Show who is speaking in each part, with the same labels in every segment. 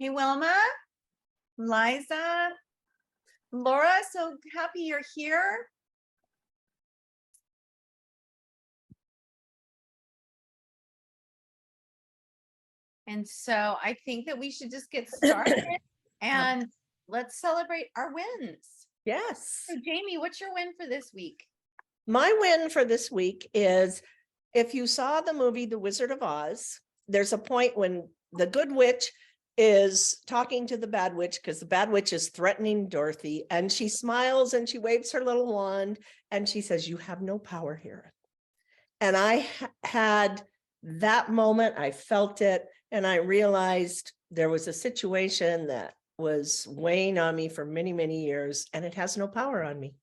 Speaker 1: Hey, Wilma, Liza, Laura, so happy you're here. And so I think that we should just get started and let's celebrate our wins.
Speaker 2: Yes.
Speaker 1: So Jamie, what's your win for this week?
Speaker 2: My win for this week is, if you saw the movie The Wizard of Oz, there's a point when the good witch is talking to the bad witch because the bad witch is threatening Dorothy, and she smiles and she waves her little wand and she says, "You have no power here." And I had that moment, I felt it, and I realized there was a situation that was weighing on me for many, many years, and it has no power on me.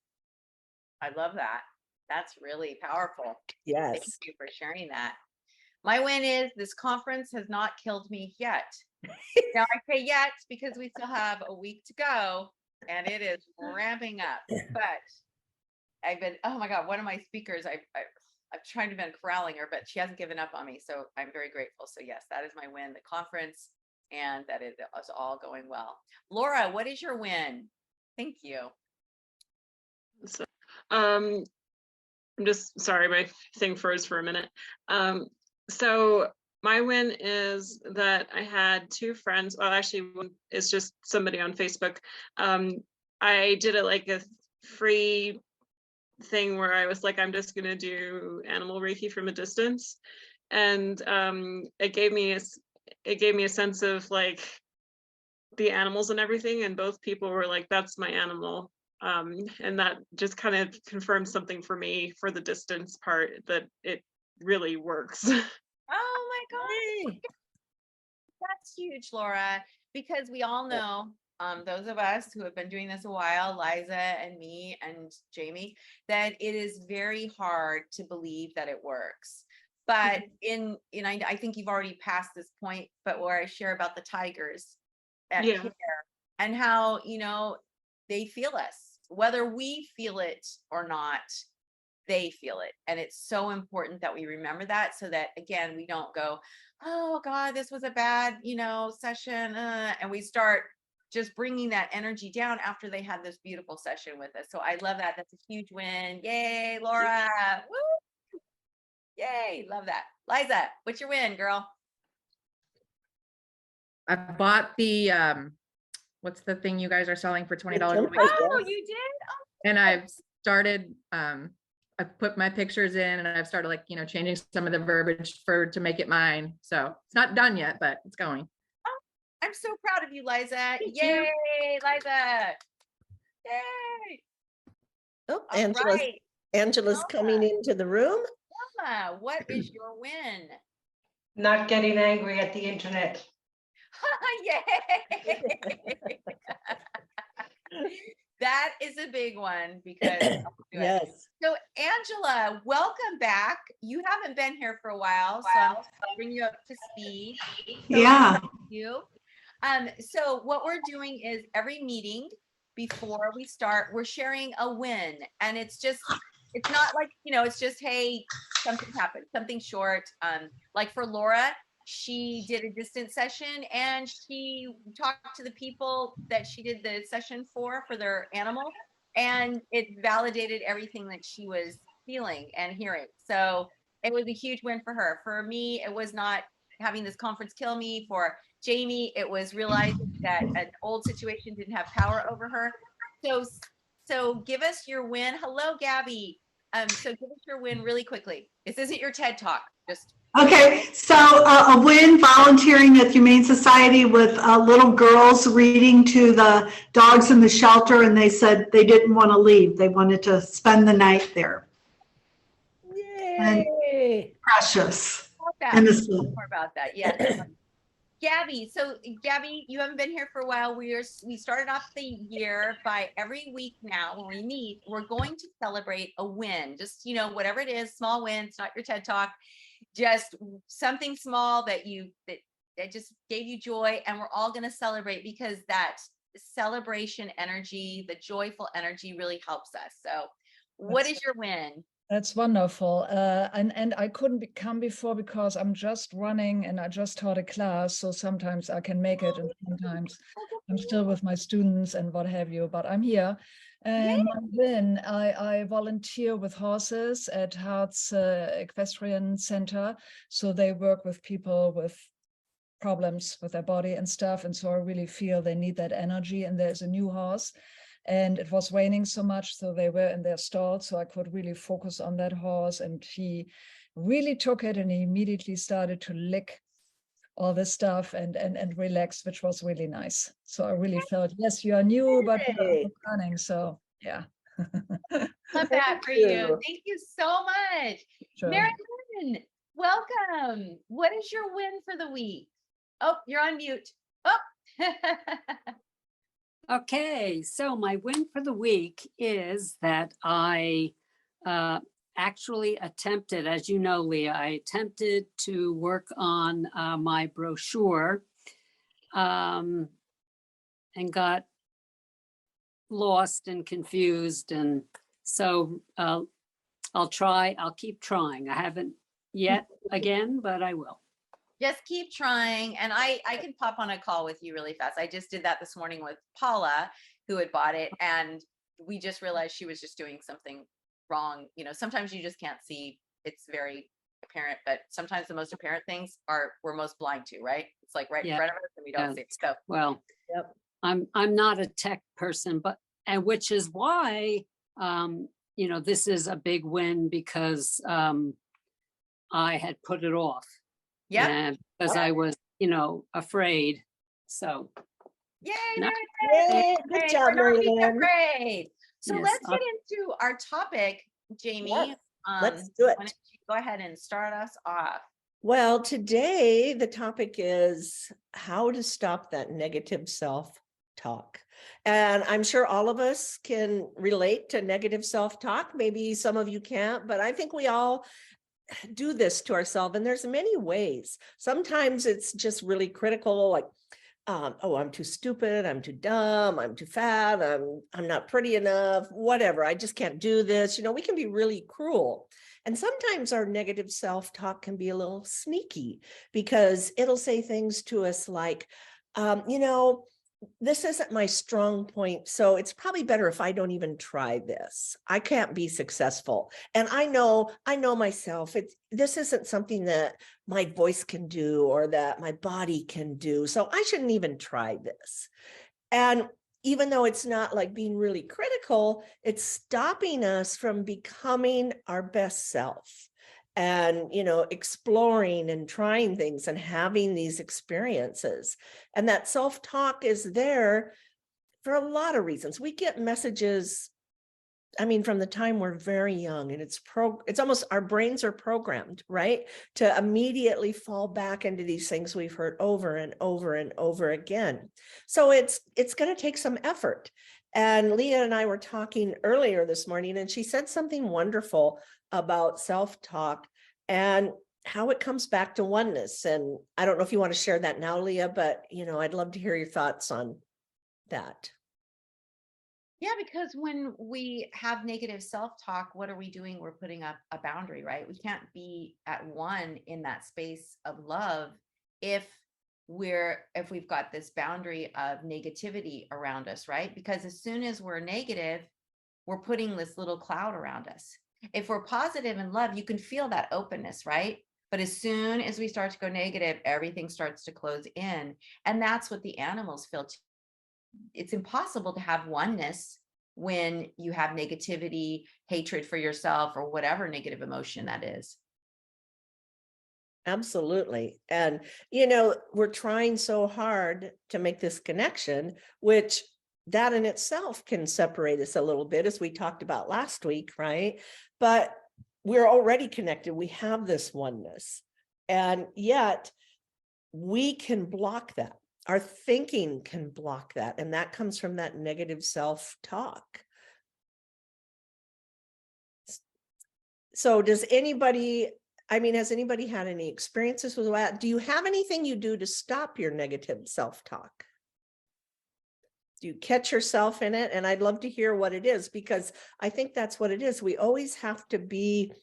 Speaker 1: I love that. That's really powerful.
Speaker 2: Yes.
Speaker 1: Thank you for sharing that. My win is this conference has not killed me yet. Now I say yet because we still have a week to go and it is ramping up. But I've been, oh my God, one of my speakers, I've tried to been corralling her, but she hasn't given up on me. So I'm very grateful. So yes, that is my win, the conference, and that it is all going well. Laura, what is your win? Thank you.
Speaker 3: So, I'm just sorry, my thing froze for a minute. So my win is that I had two friends. Well, actually, one is just somebody on Facebook. I did it like a free thing where I was like, I'm just gonna do animal Reiki from a distance, and it gave me a sense of like the animals and everything, and both people were like, "That's my animal." And that just kind of confirmed something for me for the distance part, that it really works.
Speaker 1: Oh my God. That's huge, Laura, because we all know, those of us who have been doing this a while, Liza and me and Jamie, that it is very hard to believe that it works. But I think you've already passed this point, but where I share about the tigers at Care and how, they feel us, whether we feel it or not, they feel it. And it's so important that we remember that, so that again, we don't go, oh God, this was a bad, session. And we start just bringing that energy down after they had this beautiful session with us. So I love that. That's a huge win. Yay, Laura. Woo! Yay. Love that. Liza, what's your win, girl?
Speaker 4: I bought the, what's the thing you guys are selling for $20 a week?
Speaker 1: Oh, you did? Oh.
Speaker 4: And I've started, I put my pictures in, and I've started changing some of the verbiage to make it mine. So it's not done yet, but it's going.
Speaker 1: Oh, I'm so proud of you, Liza. Yay, Liza. Yay.
Speaker 2: Oh, Angela's coming into the room.
Speaker 1: Wilma, what is your win?
Speaker 5: Not getting angry at the internet.
Speaker 1: Yay. That is a big one because
Speaker 2: yes.
Speaker 1: So Angela, welcome back. You haven't been here for a while, so I'll bring you up to speed.
Speaker 5: Yeah.
Speaker 1: So what we're doing is every meeting before we start, we're sharing a win, and it's not like, it's just, hey, something happened, something short. Like for Laura, she did a distance session and she talked to the people that she did the session for their animal, and it validated everything that she was feeling and hearing. So it was a huge win for her. For me, it was not having this conference kill me. For Jamie, it was realizing that an old situation didn't have power over her. So give us your win. Hello, Gabby. So give us your win really quickly. This isn't your TED Talk. Just
Speaker 5: okay. So a win, volunteering at the Humane Society with little girls reading to the dogs in the shelter, and they said they didn't want to leave. They wanted to spend the night there.
Speaker 2: Yay!
Speaker 5: And precious. Innocent.
Speaker 1: More about that. Yes. Gabby, so Gabby, you haven't been here for a while. We started off the year by every week now when we meet, we're going to celebrate a win. Just, whatever it is, small win. It's not your TED Talk, just something small that just gave you joy, and we're all going to celebrate, because that celebration energy, the joyful energy, really helps us. So what is your win?
Speaker 6: That's wonderful. And I couldn't come before because I'm just running and I just taught a class. So sometimes I can make it and sometimes I'm still with my students and what have you, but I'm here. And then I volunteer with horses at Hart's Equestrian Center. So they work with people with problems with their body and stuff. And so I really feel they need that energy. And there's a new horse. And it was raining so much, so they were in their stall, so I could really focus on that horse. And he really took it and he immediately started to lick all this stuff and relax, which was really nice. So I really felt, yes, you are new, but you're running. So yeah.
Speaker 1: Love that for you. Thank you so much.
Speaker 6: Sure.
Speaker 1: Mary Lynn, welcome. What is your win for the week? Oh, you're on mute. Oh.
Speaker 7: Okay, so my win for the week is that I actually attempted, as you know, Leah, I attempted to work on my brochure and got lost and confused. And so I'll keep trying. I haven't yet again, but I will.
Speaker 1: Just keep trying. And I can pop on a call with you really fast. I just did that this morning with Paula, who had bought it. And we just realized she was just doing something wrong. You know, sometimes you just can't see. It's very apparent, but sometimes the most apparent things we're most blind to, right? It's like right in front of us and we don't see it. So,
Speaker 7: well, I'm not a tech person, and which is why, you know, this is a big win because I had put it off.
Speaker 1: yeah.
Speaker 7: And because I was, you know, afraid. So.
Speaker 1: Yay,
Speaker 7: No.
Speaker 2: Yay, good job,
Speaker 1: We're not being
Speaker 2: Marianne.
Speaker 1: afraid. So
Speaker 7: Yes,
Speaker 1: let's get into our topic, Jamie.
Speaker 2: Yes, let's do it.
Speaker 1: Why don't you go ahead and start us off?
Speaker 2: Well, today the topic is how to stop that negative self-talk. And I'm sure all of us can relate to negative self-talk. Maybe some of you can't, but I think we all do this to ourselves. And there's many ways. Sometimes it's just really critical, like, oh, I'm too stupid, I'm too dumb, I'm too fat, I'm not pretty enough, whatever. I just can't do this. You know, we can be really cruel. And sometimes our negative self-talk can be a little sneaky because it'll say things to us like, you know, this isn't my strong point, so it's probably better if I don't even try this. I can't be successful. And I know myself, this isn't something that my voice can do or that my body can do. So I shouldn't even try this. And even though it's not like being really critical, it's stopping us from becoming our best self. And, you know, exploring and trying things and having these experiences. And that self-talk is there for a lot of reasons. We get messages, I mean, from the time we're very young, and it's almost our brains are programmed, right, to immediately fall back into these things we've heard over and over and over again. So it's going to take some effort. And Leah and I were talking earlier this morning, and she said something wonderful about self-talk and how it comes back to oneness. And I don't know if you want to share that now, Leah, but, you know, I'd love to hear your thoughts on that.
Speaker 1: Yeah, because when we have negative self-talk, what are we doing? We're putting up a boundary, right? We can't be at one in that space of love if we've got this boundary of negativity around us, right? Because as soon as we're negative, we're putting this little cloud around us. If we're positive in love, you can feel that openness, right? But as soon as we start to go negative, everything starts to close in. And that's what the animals feel too. It's impossible to have oneness when you have negativity, hatred for yourself, or whatever negative emotion that is.
Speaker 2: Absolutely. And, you know, we're trying so hard to make this connection, which that in itself can separate us a little bit, as we talked about last week, right? But we're already connected. We have this oneness. And yet we can block that. Our thinking can block that. And that comes from that negative self-talk. So does anybody, I mean, has anybody had any experiences with that? Do you have anything you do to stop your negative self-talk? Do you catch yourself in it? And I'd love to hear what it is, because I think that's what it is. We always have to be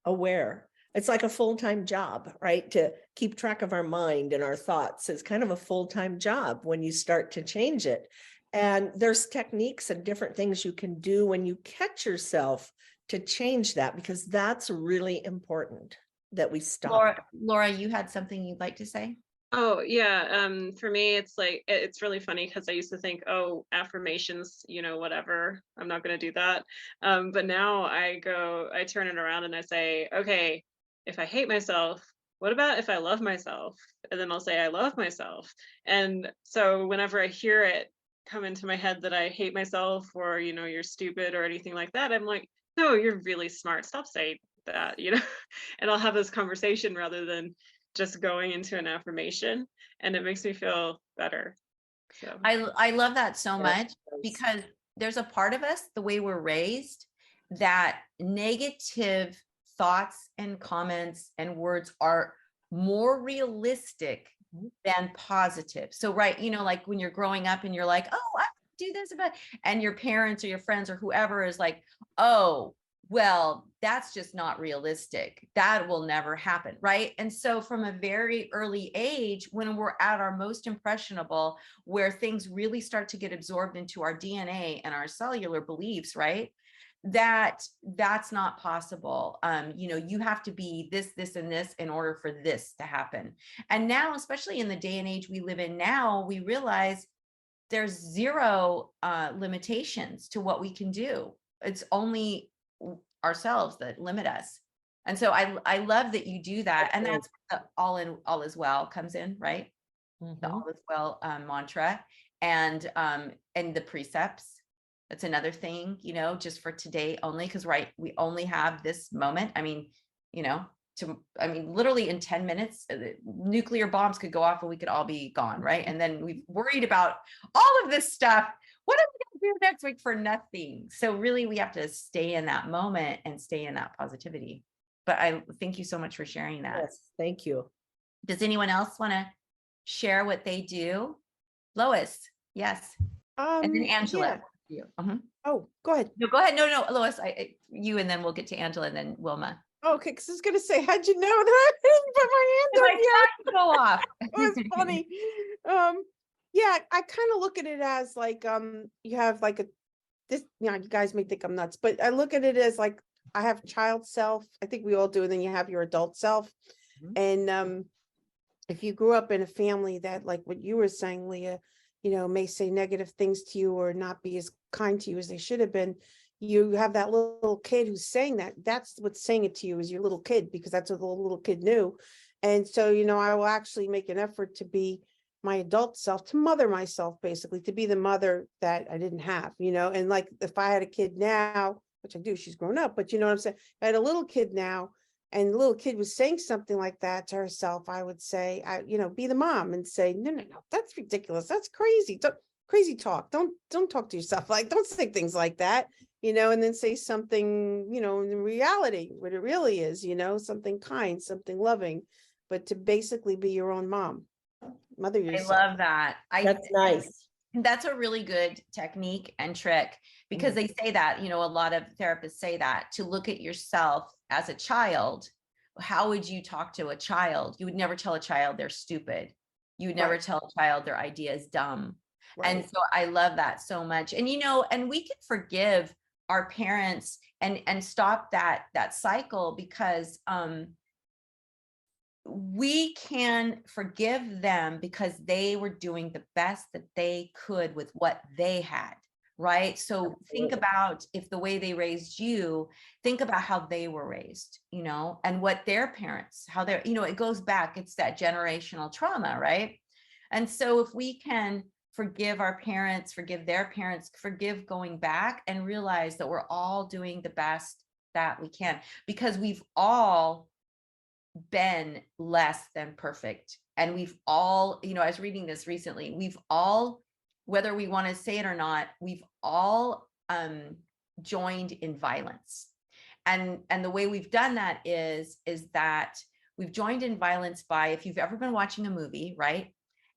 Speaker 2: aware. It's like a full-time job, right? To keep track of our mind and our thoughts is kind of a full-time job when you start to change it. And there's techniques and different things you can do when you catch yourself to change that, because that's really important that we stop.
Speaker 1: Laura, you had something you'd like to say?
Speaker 3: Oh yeah, for me, it's like it's really funny because I used to think, oh, affirmations, whatever, I'm not going to do that. But now I turn it around and I say, okay, if I hate myself, what about if I love myself? And then I'll say, I love myself. And so whenever I hear it come into my head that I hate myself, or you're stupid or anything like that, I'm like, no, you're really smart. Stop saying that, and I'll have this conversation rather than just going into an affirmation, and it makes me feel better. So
Speaker 1: I love that so
Speaker 2: Yes,
Speaker 1: much,
Speaker 2: yes.
Speaker 1: because there's a part of us, the way we're raised, that negative thoughts and comments and words are more realistic than positive. So, right, like when you're growing up and you're like, oh, I do this about, and your parents or your friends or whoever is like, oh, well, that's just not realistic. That will never happen, right? And so from a very early age, when we're at our most impressionable, where things really start to get absorbed into our DNA and our cellular beliefs, right? That's not possible. You have to be this, and this in order for this to happen. And now, especially in the day and age we live in now, we realize there's zero limitations to what we can do. It's only ourselves that limit us. And so I love that you do that. And that's where the all is well comes in, right? The all is well mantra, and the precepts. That's another thing, just for today only, because we only have this moment. I mean, literally in 10 minutes, nuclear bombs could go off and we could all be gone, right? And then we've worried about all of this stuff. What are we going to do next week for nothing? So really, we have to stay in that moment and stay in that positivity. But I thank you so much for sharing that.
Speaker 2: Yes, thank you.
Speaker 1: Does anyone else want to share what they do? Lois, yes. And then Angela.
Speaker 8: Yeah.
Speaker 1: You.
Speaker 8: Oh, go ahead.
Speaker 1: No, go ahead. No, Lois, you, and then we'll get to Angela and then Wilma.
Speaker 8: Okay, because I was gonna say, how'd you know that? I didn't put my hand up yet.
Speaker 1: Go off.
Speaker 8: It was funny. Yeah, I kind of look at it as like you have like this, you guys may think I'm nuts, but I look at it as like I have child self. I think we all do, and then you have your adult self. And if you grew up in a family that, like what you were saying, Leah, may say negative things to you or not be as kind to you as they should have been, you have that little kid who's saying that. That's what's saying it to you, is your little kid, because that's what the little kid knew. And so, I will actually make an effort to be my adult self, to mother myself, basically, to be the mother that I didn't have, and like if I had a kid now, which I do, she's grown up, but you know what I'm saying? If I had a little kid now, and the little kid was saying something like that to herself, I would say, be the mom and say, no, that's ridiculous. That's crazy. Crazy talk. Don't talk to yourself. Like, don't say things like that, and then say something, in reality, what it really is, something kind, something loving, but to basically be your own mom, mother yourself.
Speaker 1: I love that.
Speaker 2: That's nice.
Speaker 1: That's a really good technique and trick, because they say that, a lot of therapists say that, to look at yourself as a child. How would you talk to a child? You would never tell a child they're stupid. You would never tell a child their idea is dumb. Right. And so I love that so much. And, and we can forgive our parents and stop that cycle, because we can forgive them because they were doing the best that they could with what they had, right? So think about, if the way they raised you, think about how they were raised, and what their parents, how they're, it goes back, it's that generational trauma, right? And so if we can forgive our parents, forgive their parents, forgive going back, and realize that we're all doing the best that we can, because we've all been less than perfect. And we've all, I was reading this recently, we've all, whether we want to say it or not, we've all joined in violence. And the way we've done that is that we've joined in violence by, if you've ever been watching a movie, right?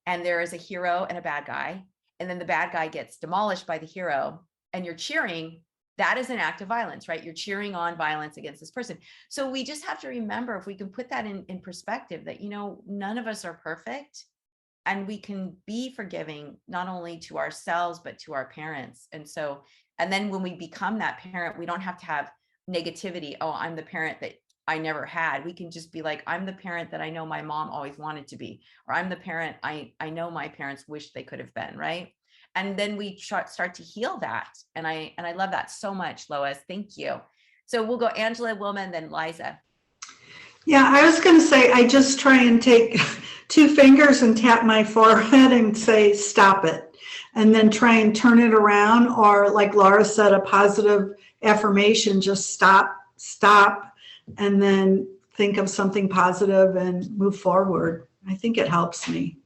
Speaker 1: And there is a hero and a bad guy, and then the bad guy gets demolished by the hero and you're cheering, that is an act of violence, right? You're cheering on violence against this person. So we just have to remember, if we can put that in perspective, that, none of us are perfect, and we can be forgiving, not only to ourselves, but to our parents. And then when we become that parent, we don't have to have negativity. Oh, I'm the parent that I never had. We can just be like, I'm the parent that I know my mom always wanted to be, or I'm the parent I know my parents wish they could have been, right? And then we start to heal that. And I love that so much, Lois. Thank you. So we'll go Angela, Wilma, and then Liza.
Speaker 5: Yeah, I was going to say, I just try and take 2 fingers and tap my forehead and say, stop it. And then try and turn it around. Or like Laura said, a positive affirmation, just stop. And then think of something positive and move forward. I think it helps me.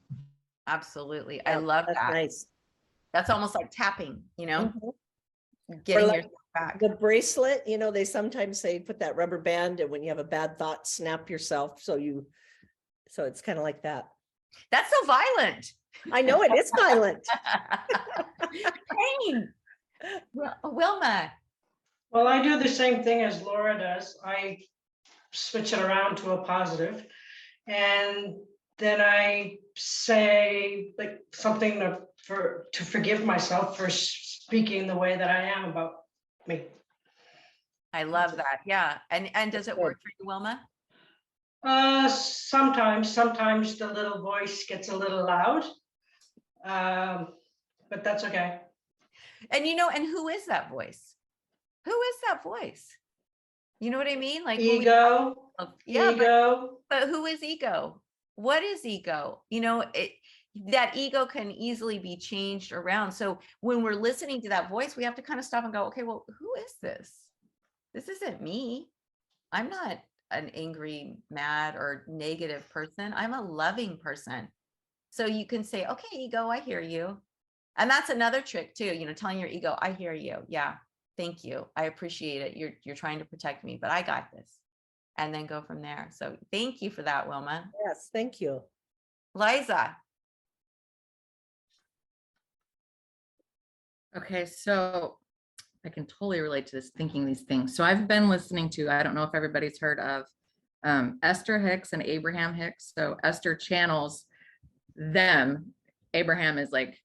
Speaker 1: Absolutely. I love
Speaker 2: That's
Speaker 1: that.
Speaker 2: nice.
Speaker 1: That's almost like tapping,
Speaker 2: Mhm.
Speaker 1: getting
Speaker 2: like
Speaker 1: yourself back.
Speaker 2: The bracelet, they sometimes say put that rubber band, and when you have a bad thought, snap yourself. So it's kind of like that.
Speaker 1: That's so violent.
Speaker 2: I know it is violent.
Speaker 1: Pain. Wilma.
Speaker 9: Well, I do the same thing as Laura does. I switch it around to a positive, and then I say like something to forgive myself for speaking the way that I am about me.
Speaker 1: I love that. Yeah. And does it work for you, Wilma?
Speaker 9: Sometimes the little voice gets a little loud, but that's okay.
Speaker 1: And and who is that voice? Who is that voice? You know what I mean? Like
Speaker 9: Ego.
Speaker 1: Yeah,
Speaker 9: Ego.
Speaker 1: but who is ego? What is ego? That ego can easily be changed around. So when we're listening to that voice, we have to kind of stop and go, okay, well, who is this? This isn't me. I'm not an angry, mad, or negative person. I'm a loving person. So you can say, okay, ego, I hear you. And that's another trick too, telling your ego, I hear you. Yeah, thank you. I appreciate it. You're trying to protect me, but I got this. And then go from there. So thank you for that, Wilma.
Speaker 2: Yes, thank you.
Speaker 1: Liza.
Speaker 4: Okay, so I can totally relate to this, thinking these things. So I've been listening to, I don't know if everybody's heard of Esther Hicks and Abraham Hicks. So Esther channels them. Abraham is like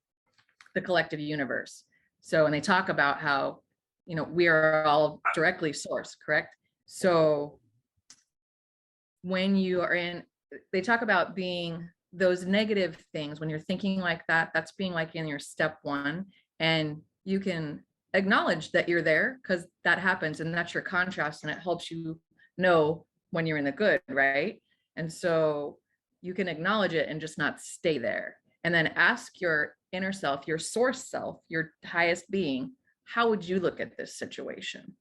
Speaker 4: the collective universe. So, and they talk about how, we are all directly sourced, correct? So when you are they talk about being those negative things, when you're thinking like that, that's being like in your step 1. And you can acknowledge that you're there, because that happens, and that's your contrast, and it helps you know when you're in the good, right? And so you can acknowledge it and just not stay there, and then ask your inner self, your source self, your highest being, how would you look at this situation?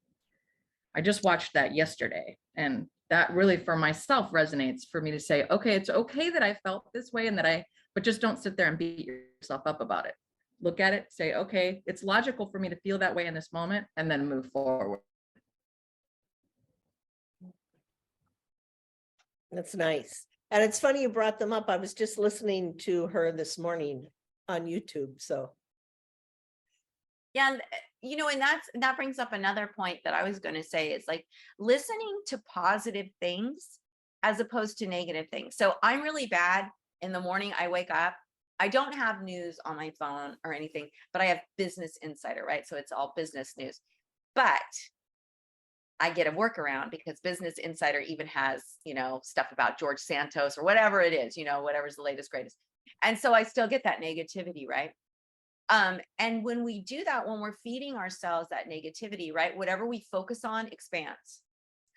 Speaker 4: I just watched that yesterday, and that really for myself resonates for me to say, okay, it's okay that I felt this way, and but just don't sit there and beat yourself up about it. Look at it, say, okay, it's logical for me to feel that way in this moment, and then move forward.
Speaker 2: That's nice. And it's funny you brought them up. I was just listening to her this morning on YouTube. So
Speaker 1: Yeah. And that brings up another point that I was going to say, is like listening to positive things as opposed to negative things. So I'm really bad in the morning. I wake up, I don't have news on my phone or anything, but I have Business Insider, right? So it's all business news. But I get a workaround, because Business Insider even has, stuff about George Santos or whatever it is, whatever's the latest, greatest. And so I still get that negativity, right? And when we do that, when we're feeding ourselves that negativity, right, whatever we focus on expands.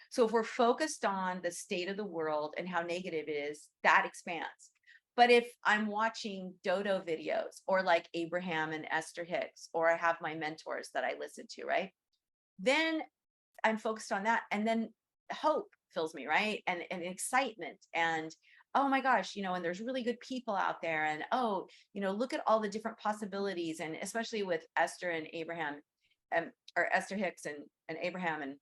Speaker 1: So if we're focused on the state of the world and how negative it is, that expands. But if I'm watching dodo videos, or like Abraham and Esther Hicks, or I have my mentors that I listen to, right, then I'm focused on that. And then hope fills me, right? And excitement, and oh my gosh, and there's really good people out there, and look at all the different possibilities. And especially with Esther and Abraham, or Esther Hicks and Abraham, and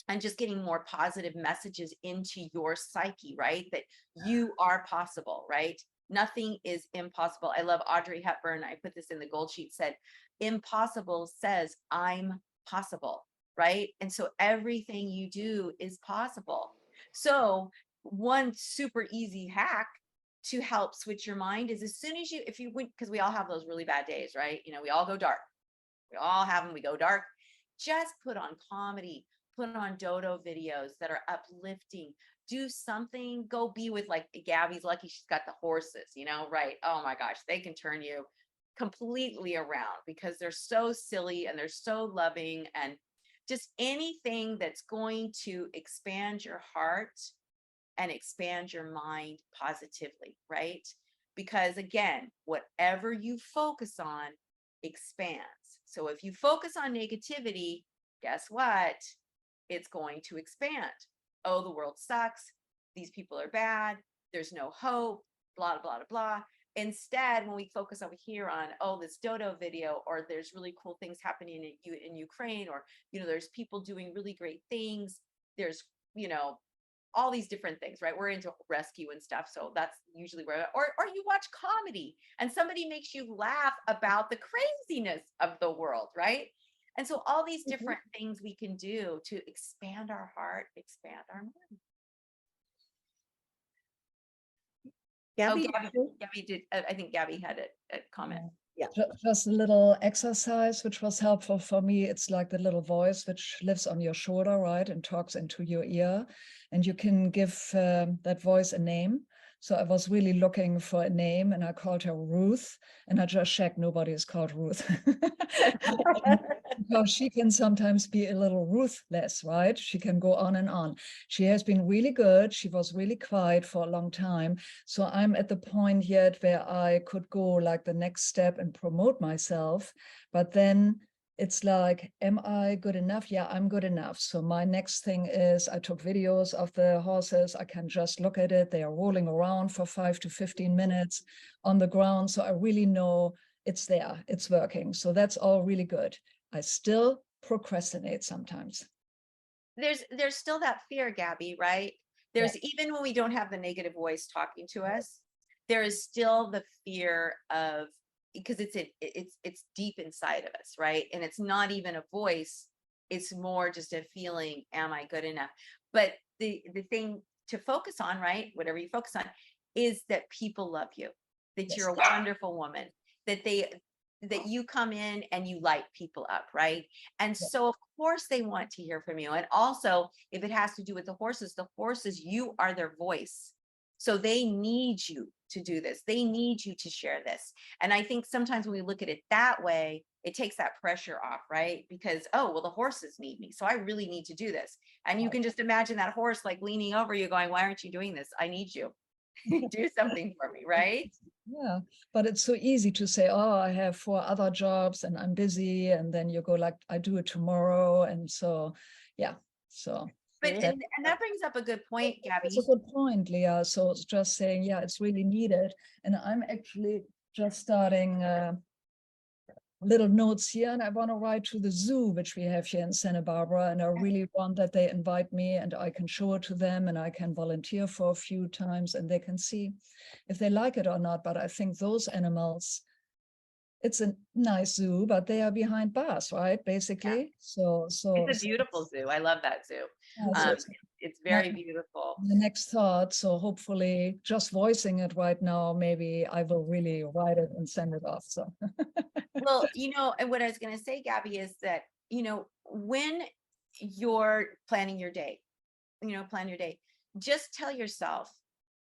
Speaker 1: and just getting more positive messages into your psyche, right? That you are possible, right? Nothing is impossible. I love Audrey Hepburn. I put this in the gold sheet, said, impossible says I'm possible, right? And so everything you do is possible. So one super easy hack to help switch your mind is as soon as you, if you went, because we all have those really bad days, right? You know, we all go dark. We all have them, we go dark. Just put on comedy, put on dodo videos that are uplifting. Do something, go be with, like, Gabby's lucky she's got the horses, you know, right? Oh my gosh, they can turn you completely around because they're so silly and they're so loving, and just anything that's going to expand your heart and expand your mind positively, right? Because again, whatever you focus on expands. So if you focus on negativity, guess what? It's going to expand. Oh, the world sucks. These people are bad. There's no hope, blah, blah, blah, blah. Instead, when we focus over here on, oh, this dodo video, or there's really cool things happening in Ukraine, or, you know, there's people doing really great things. There's, you know, all these different things, right? We're into rescue and stuff. So that's usually where, or you watch comedy and somebody makes you laugh about the craziness of the world, right? And so all these different things we can do to expand our heart, expand our mind.
Speaker 2: Gabby,
Speaker 1: Gabby did. I think Gabby had a comment.
Speaker 6: Just a little exercise, which was helpful for me. It's like the little voice which lives on your shoulder, right, and talks into your ear. And you can give that voice a name. So I was really looking for a name, and I called her Ruth. And I just checked, nobody is called Ruth. Because she can sometimes be a little ruthless, right? She can go on and on. She has been really good. She was really quiet for a long time. So I'm at the point yet where I could go like the next step and promote myself. But then it's like, am I good enough? Yeah, I'm good enough. So my next thing is I took videos of the horses. I can just look at it. They are rolling around for 5 to 15 minutes on the ground. So I really know it's there, it's working. So that's all really good. I still procrastinate sometimes.
Speaker 1: There's still that fear, Gabby, right? There's, even when we don't have the negative voice talking to us, there is still the fear of, because it's deep inside of us, right? And it's not even a voice, it's more just a feeling, am I good enough? But the thing to focus on, right, whatever you focus on, is that people love you, that you're a wonderful woman, that you come in and you light people up, right? And so of course they want to hear from you. And also, if it has to do with the horses, you are their voice. So they need you to do this. They need you to share this. And I think sometimes when we look at it that way, it takes that pressure off, right? Because, oh, well, the horses need me, so I really need to do this. And you can just imagine that horse like leaning over you going, why aren't you doing this? I need you. Do something for me, right?
Speaker 6: Yeah, but it's so easy to say, oh, I have 4 other jobs and I'm busy. And then you go like, I do it tomorrow. And so, yeah, so.
Speaker 1: But and that brings up a good point, Gabby.
Speaker 6: That's a good point, Leah. So it's just saying, yeah, it's really needed. And I'm actually just starting little notes here, and I want to write to the zoo, which we have here in Santa Barbara. And I really want that they invite me and I can show it to them and I can volunteer for a few times and they can see if they like it or not. But I think those animals, it's a nice zoo, but they are behind bars, right? Basically. So
Speaker 1: it's a beautiful zoo. I love that zoo. It's very beautiful.
Speaker 6: The next thought. So hopefully just voicing it right now, maybe I will really write it and send it off. So
Speaker 1: well, and what I was going to say, Gabby, is that, when you're planning your day, plan your day, just tell yourself,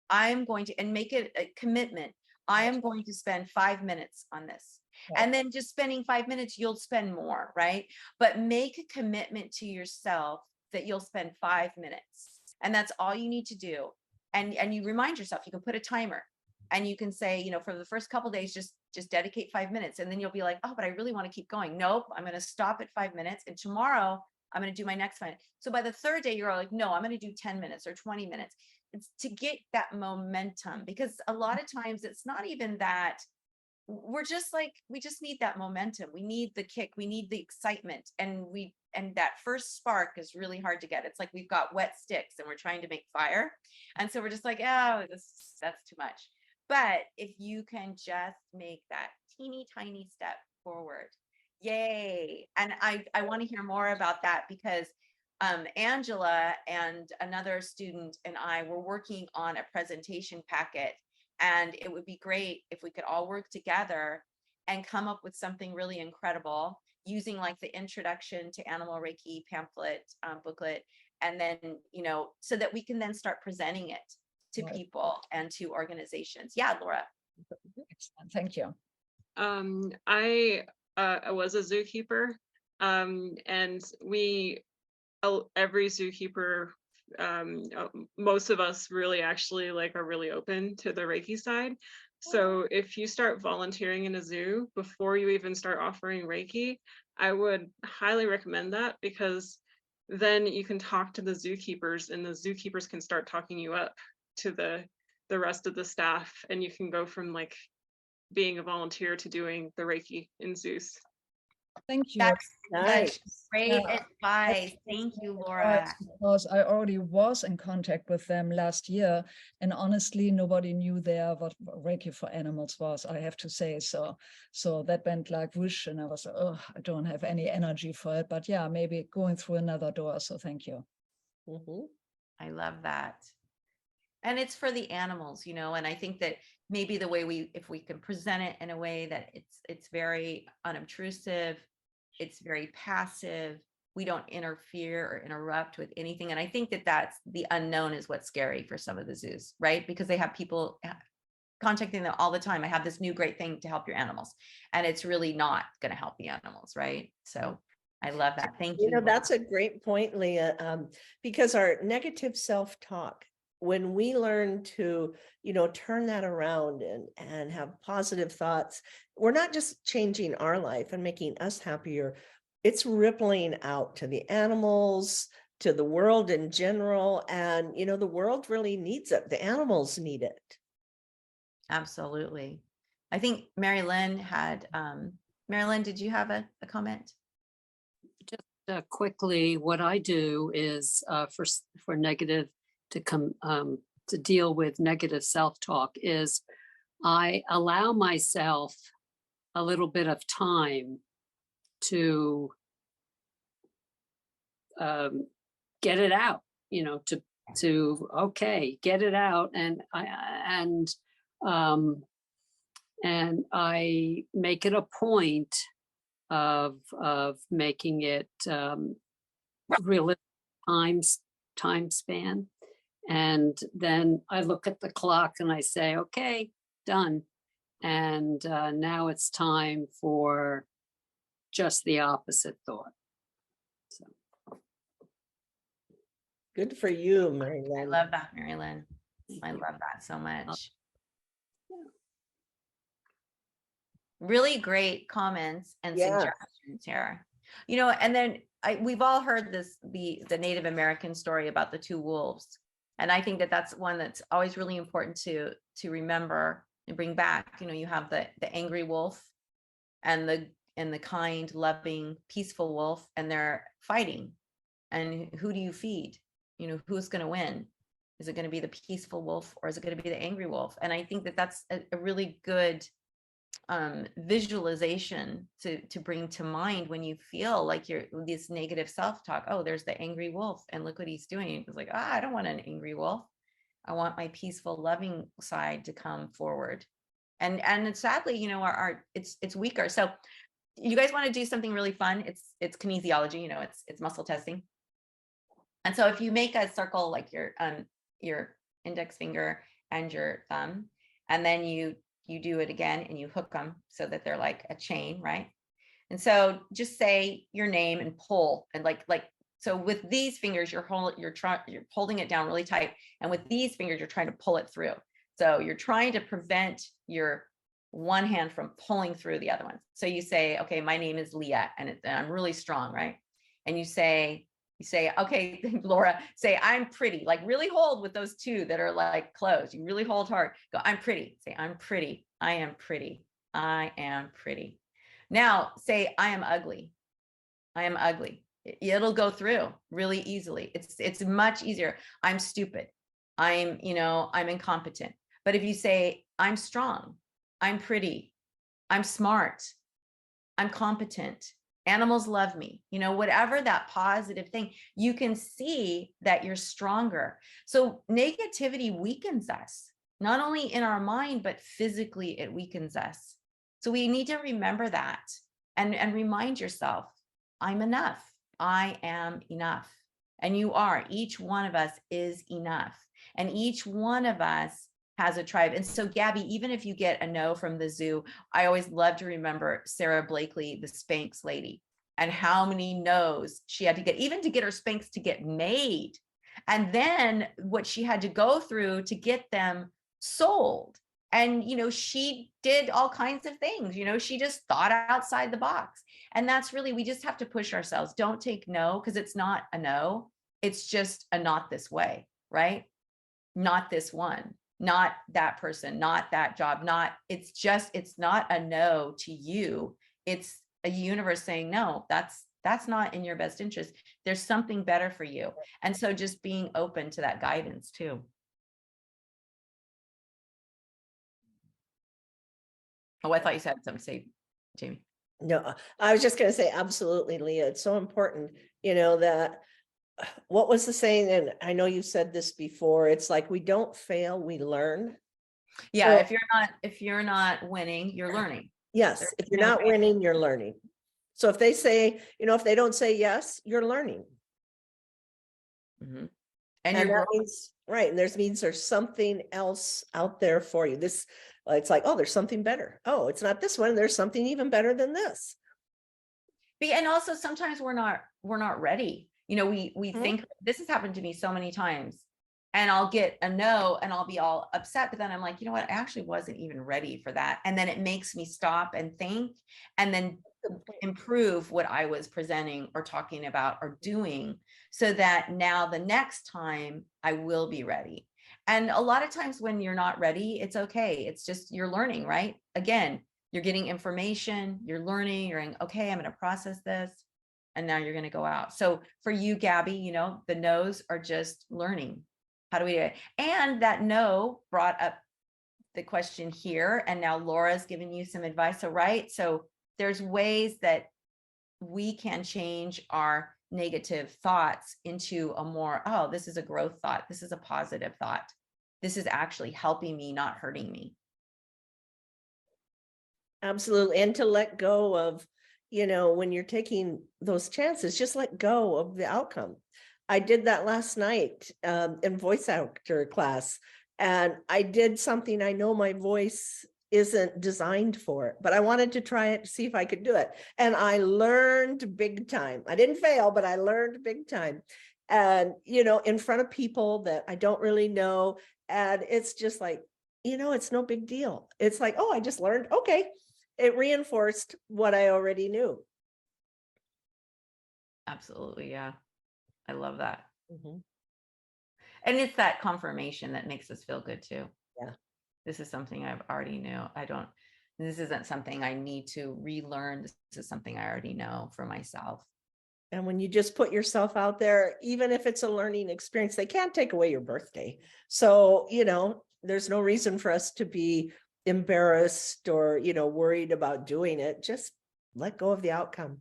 Speaker 1: I'm going to, and make it a commitment. I am going to spend 5 minutes on this. And then just spending 5 minutes, you'll spend more, right? But make a commitment to yourself that you'll spend 5 minutes. And that's all you need to do. And you remind yourself, you can put a timer and you can say, for the first couple of days, just dedicate 5 minutes. And then you'll be like, oh, but I really want to keep going. Nope, I'm going to stop at 5 minutes. And tomorrow I'm going to do my next one. So by the third day, you're like, no, I'm going to do 10 minutes or 20 minutes. It's to get that momentum, because a lot of times it's not even that we're just like, we just need that momentum. We need the kick. We need the excitement. And that first spark is really hard to get. It's like we've got wet sticks and we're trying to make fire. And so we're just like, oh, that's too much. But if you can just make that teeny tiny step forward, yay. And I want to hear more about that because Angela and another student and I were working on a presentation packet. And it would be great if we could all work together and come up with something really incredible using like the introduction to animal Reiki pamphlet booklet. And then, so that we can then start presenting it to
Speaker 6: Right.
Speaker 1: people and to organizations. Yeah, Laura.
Speaker 6: Excellent. Thank you.
Speaker 3: I was a zookeeper, and every zookeeper, most of us really actually are really open to the Reiki side. So if you start volunteering in a zoo before you even start offering Reiki, I would highly recommend that, because then you can talk to the zookeepers and the zookeepers can start talking you up to the rest of the staff, and you can go from being a volunteer to doing the Reiki in zoos.
Speaker 6: Thank you.
Speaker 1: That's
Speaker 2: Nice.
Speaker 1: such great
Speaker 6: Yeah.
Speaker 1: advice. Thank you, Laura.
Speaker 6: Right, because I already was in contact with them last year, and honestly, nobody knew there what Reiki for animals was, I have to say. So that went like whoosh, and I was, oh, I don't have any energy for it. But yeah, maybe going through another door. So thank you.
Speaker 2: Mhm.
Speaker 1: I love that. And it's for the animals, and I think that maybe the way if we can present it in a way that it's very unobtrusive, it's very passive, we don't interfere or interrupt with anything. And I think that that's the unknown is what's scary for some of the zoos, right? Because they have people contacting them all the time. I have this new great thing to help your animals. And it's really not going to help the animals, right? So I love that. Thank you.
Speaker 2: That's a great point, Leah, because our negative self-talk, when we learn to, turn that around and have positive thoughts, we're not just changing our life and making us happier. It's rippling out to the animals, to the world in general. And, the world really needs it. The animals need it.
Speaker 1: Absolutely. I think Mary Lynn did you have a comment?
Speaker 7: Quickly, what I do is for negative to deal with negative self-talk is I allow myself a little bit of time to get it out, okay, get it out, and I make it a point of making it realistic time span. And then I look at the clock and I say, okay, done. And now it's time for just the opposite thought. So.
Speaker 2: Good for you, Mary
Speaker 1: I
Speaker 2: Lynn.
Speaker 1: love that, Mary Lynn. I love that so much. Really great comments and suggestions here. And then we've all heard the Native American story about the two wolves. And I think that that's one that's always really important to remember and bring back. You have the angry wolf and the kind, loving, peaceful wolf, and they're fighting. And who do you feed? Who's going to win? Is it going to be the peaceful wolf or is it going to be the angry wolf? And I think that that's a really good visualization to bring to mind when you feel like you're this negative self-talk. Oh, there's the angry wolf and look what he's doing. It's like, I don't want an angry wolf. I want my peaceful, loving side to come forward. And sadly, it's weaker. So you guys want to do something really fun. It's kinesiology, it's muscle testing. And so if you make a circle like your index finger and your thumb, and then you do it again and you hook them so that they're like a chain, right? And so just say your name and pull, and so with these fingers you're holding it down really tight, and with these fingers you're trying to pull it through. So you're trying to prevent your one hand from pulling through the other one. So you say, okay, my name is Leah, and I'm really strong, right? And you say, okay, Laura, say, I'm pretty, really hold with those two that are closed. You really hold hard. Go, I'm pretty. Say, I'm pretty. I am pretty. I am pretty. Now say, I am ugly. I am ugly. It'll go through really easily. It's much easier. I'm stupid. I'm incompetent. But if you say, I'm strong, I'm pretty, I'm smart, I'm competent, animals love me, whatever that positive thing, you can see that you're stronger. So negativity weakens us, not only in our mind, but physically it weakens us. So we need to remember that and remind yourself, I'm enough. I am enough. And you are. Each one of us is enough. And each one of us has a tribe. And so, Gabby, even if you get a no from the zoo, I always love to remember Sarah Blakely, the Spanx lady, and how many no's she had to get, even to get her Spanx to get made. And then what she had to go through to get them sold. And, she did all kinds of things, she just thought outside the box. And that's really, we just have to push ourselves. Don't take no, because it's not a no. It's just a not this way, right? Not this one, not that person, not that job, it's not a no to you. It's a universe saying, no, that's not in your best interest. There's something better for you. And so just being open to that guidance too. Oh, I thought you said something to say, Jamie.
Speaker 2: No, I was just going to say, absolutely, Leah. It's so important, that what was the saying? And I know you said this before. It's like, we don't fail, we learn.
Speaker 1: Yeah.
Speaker 2: So,
Speaker 1: if you're not winning, you're learning.
Speaker 2: yes.
Speaker 1: There's
Speaker 2: If you're
Speaker 1: no
Speaker 2: not
Speaker 1: fail.
Speaker 2: winning, you're learning. So if they say, if they don't say yes, you're learning.
Speaker 1: Mhm.
Speaker 2: And
Speaker 1: you're
Speaker 2: that
Speaker 1: growing.
Speaker 2: means, right. And means there's something else out there for you. It's like, oh, there's something better. Oh, it's not this one. There's something even better than this.
Speaker 1: And also sometimes we're not ready. We
Speaker 2: Mhm.
Speaker 1: think, this has happened to me so many times, and I'll get a no and I'll be all upset. But then I'm like, you know what? I actually wasn't even ready for that. And then it makes me stop and think and then improve what I was presenting or talking about or doing, so that now the next time I will be ready. And a lot of times when you're not ready, it's okay. It's just, you're learning, right? Again, you're getting information, you're learning, you're going, okay, I'm going to process this. And now you're going to go out. So for you, Gabby, the no's are just learning. How do we do it? And that no brought up the question here. And now Laura's giving you some advice. So, right. So there's ways that we can change our negative thoughts into a more, oh, this is a growth thought. This is a positive thought. This is actually helping me, not hurting me.
Speaker 2: Absolutely. And to let go of, when you're taking those chances, just let go of the outcome. I did that last night in voice actor class, and I did something I know my voice isn't designed for it, but I wanted to try it to see if I could do it. And I learned big time. I didn't fail, but I learned big time. And, in front of people that I don't really know. And it's just like, it's no big deal. It's like, oh, I just learned. Okay. It reinforced what I already knew.
Speaker 1: Absolutely. Yeah. I love that.
Speaker 2: Mhm.
Speaker 1: And it's that confirmation that makes us feel good too.
Speaker 2: Yeah.
Speaker 1: This is something I've already knew. This isn't something I need to relearn. This is something I already know for myself.
Speaker 2: And when you just put yourself out there, even if it's a learning experience, they can't take away your birthday. So, there's no reason for us to be embarrassed or, worried about doing it. Just let go of the outcome.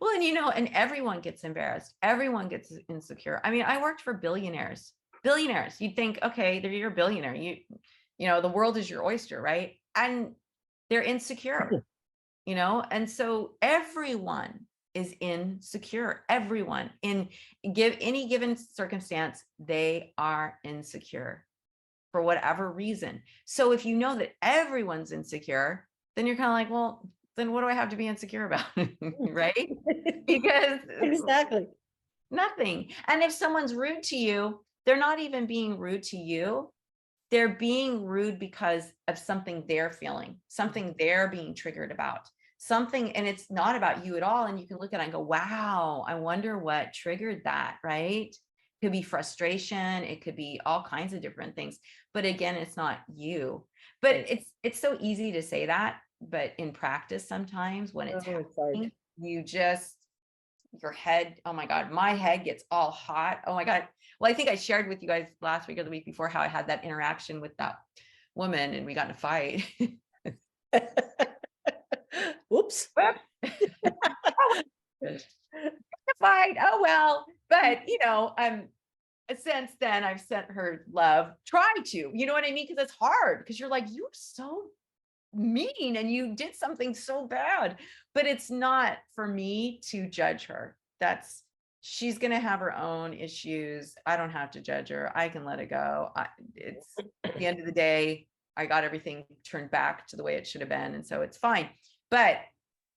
Speaker 1: Well, and everyone gets embarrassed. Everyone gets insecure. I mean, I worked for billionaires. You'd think, okay, you're a billionaire. The world is your oyster, right? And they're insecure, and so everyone is insecure. Everyone in any given circumstance, they are insecure for whatever reason. So if you know that everyone's insecure, then you're kind of like, well, then what do I have to be insecure about? Right? Because
Speaker 2: Exactly.
Speaker 1: nothing. And if someone's rude to you, they're not even being rude to you. They're being rude because of something they're feeling, something they're being triggered about, something, and it's not about you at all. And you can look at it and go, wow, I wonder what triggered that, right? It could be frustration. It could be all kinds of different things. But again, it's not you. But
Speaker 2: Right.
Speaker 1: it's so easy to say that, but in practice, sometimes when it's
Speaker 2: Oh, it's hard.
Speaker 1: happening, you just, your head, oh my God, my head gets all hot. Oh my God. Well, I think I shared with you guys last week or the week before how I had that interaction with that woman and we got in a fight.
Speaker 2: Whoops.
Speaker 1: Fight. Oh well. But since then I've sent her love. Try to, you know what I mean? Because it's hard because you're like, you're so mean and you did something so bad. But it's not for me to judge her. She's gonna have her own issues. I don't have to judge her. I can let it go. It's at the end of the day, I got everything turned back to the way it should have been. And so it's fine. But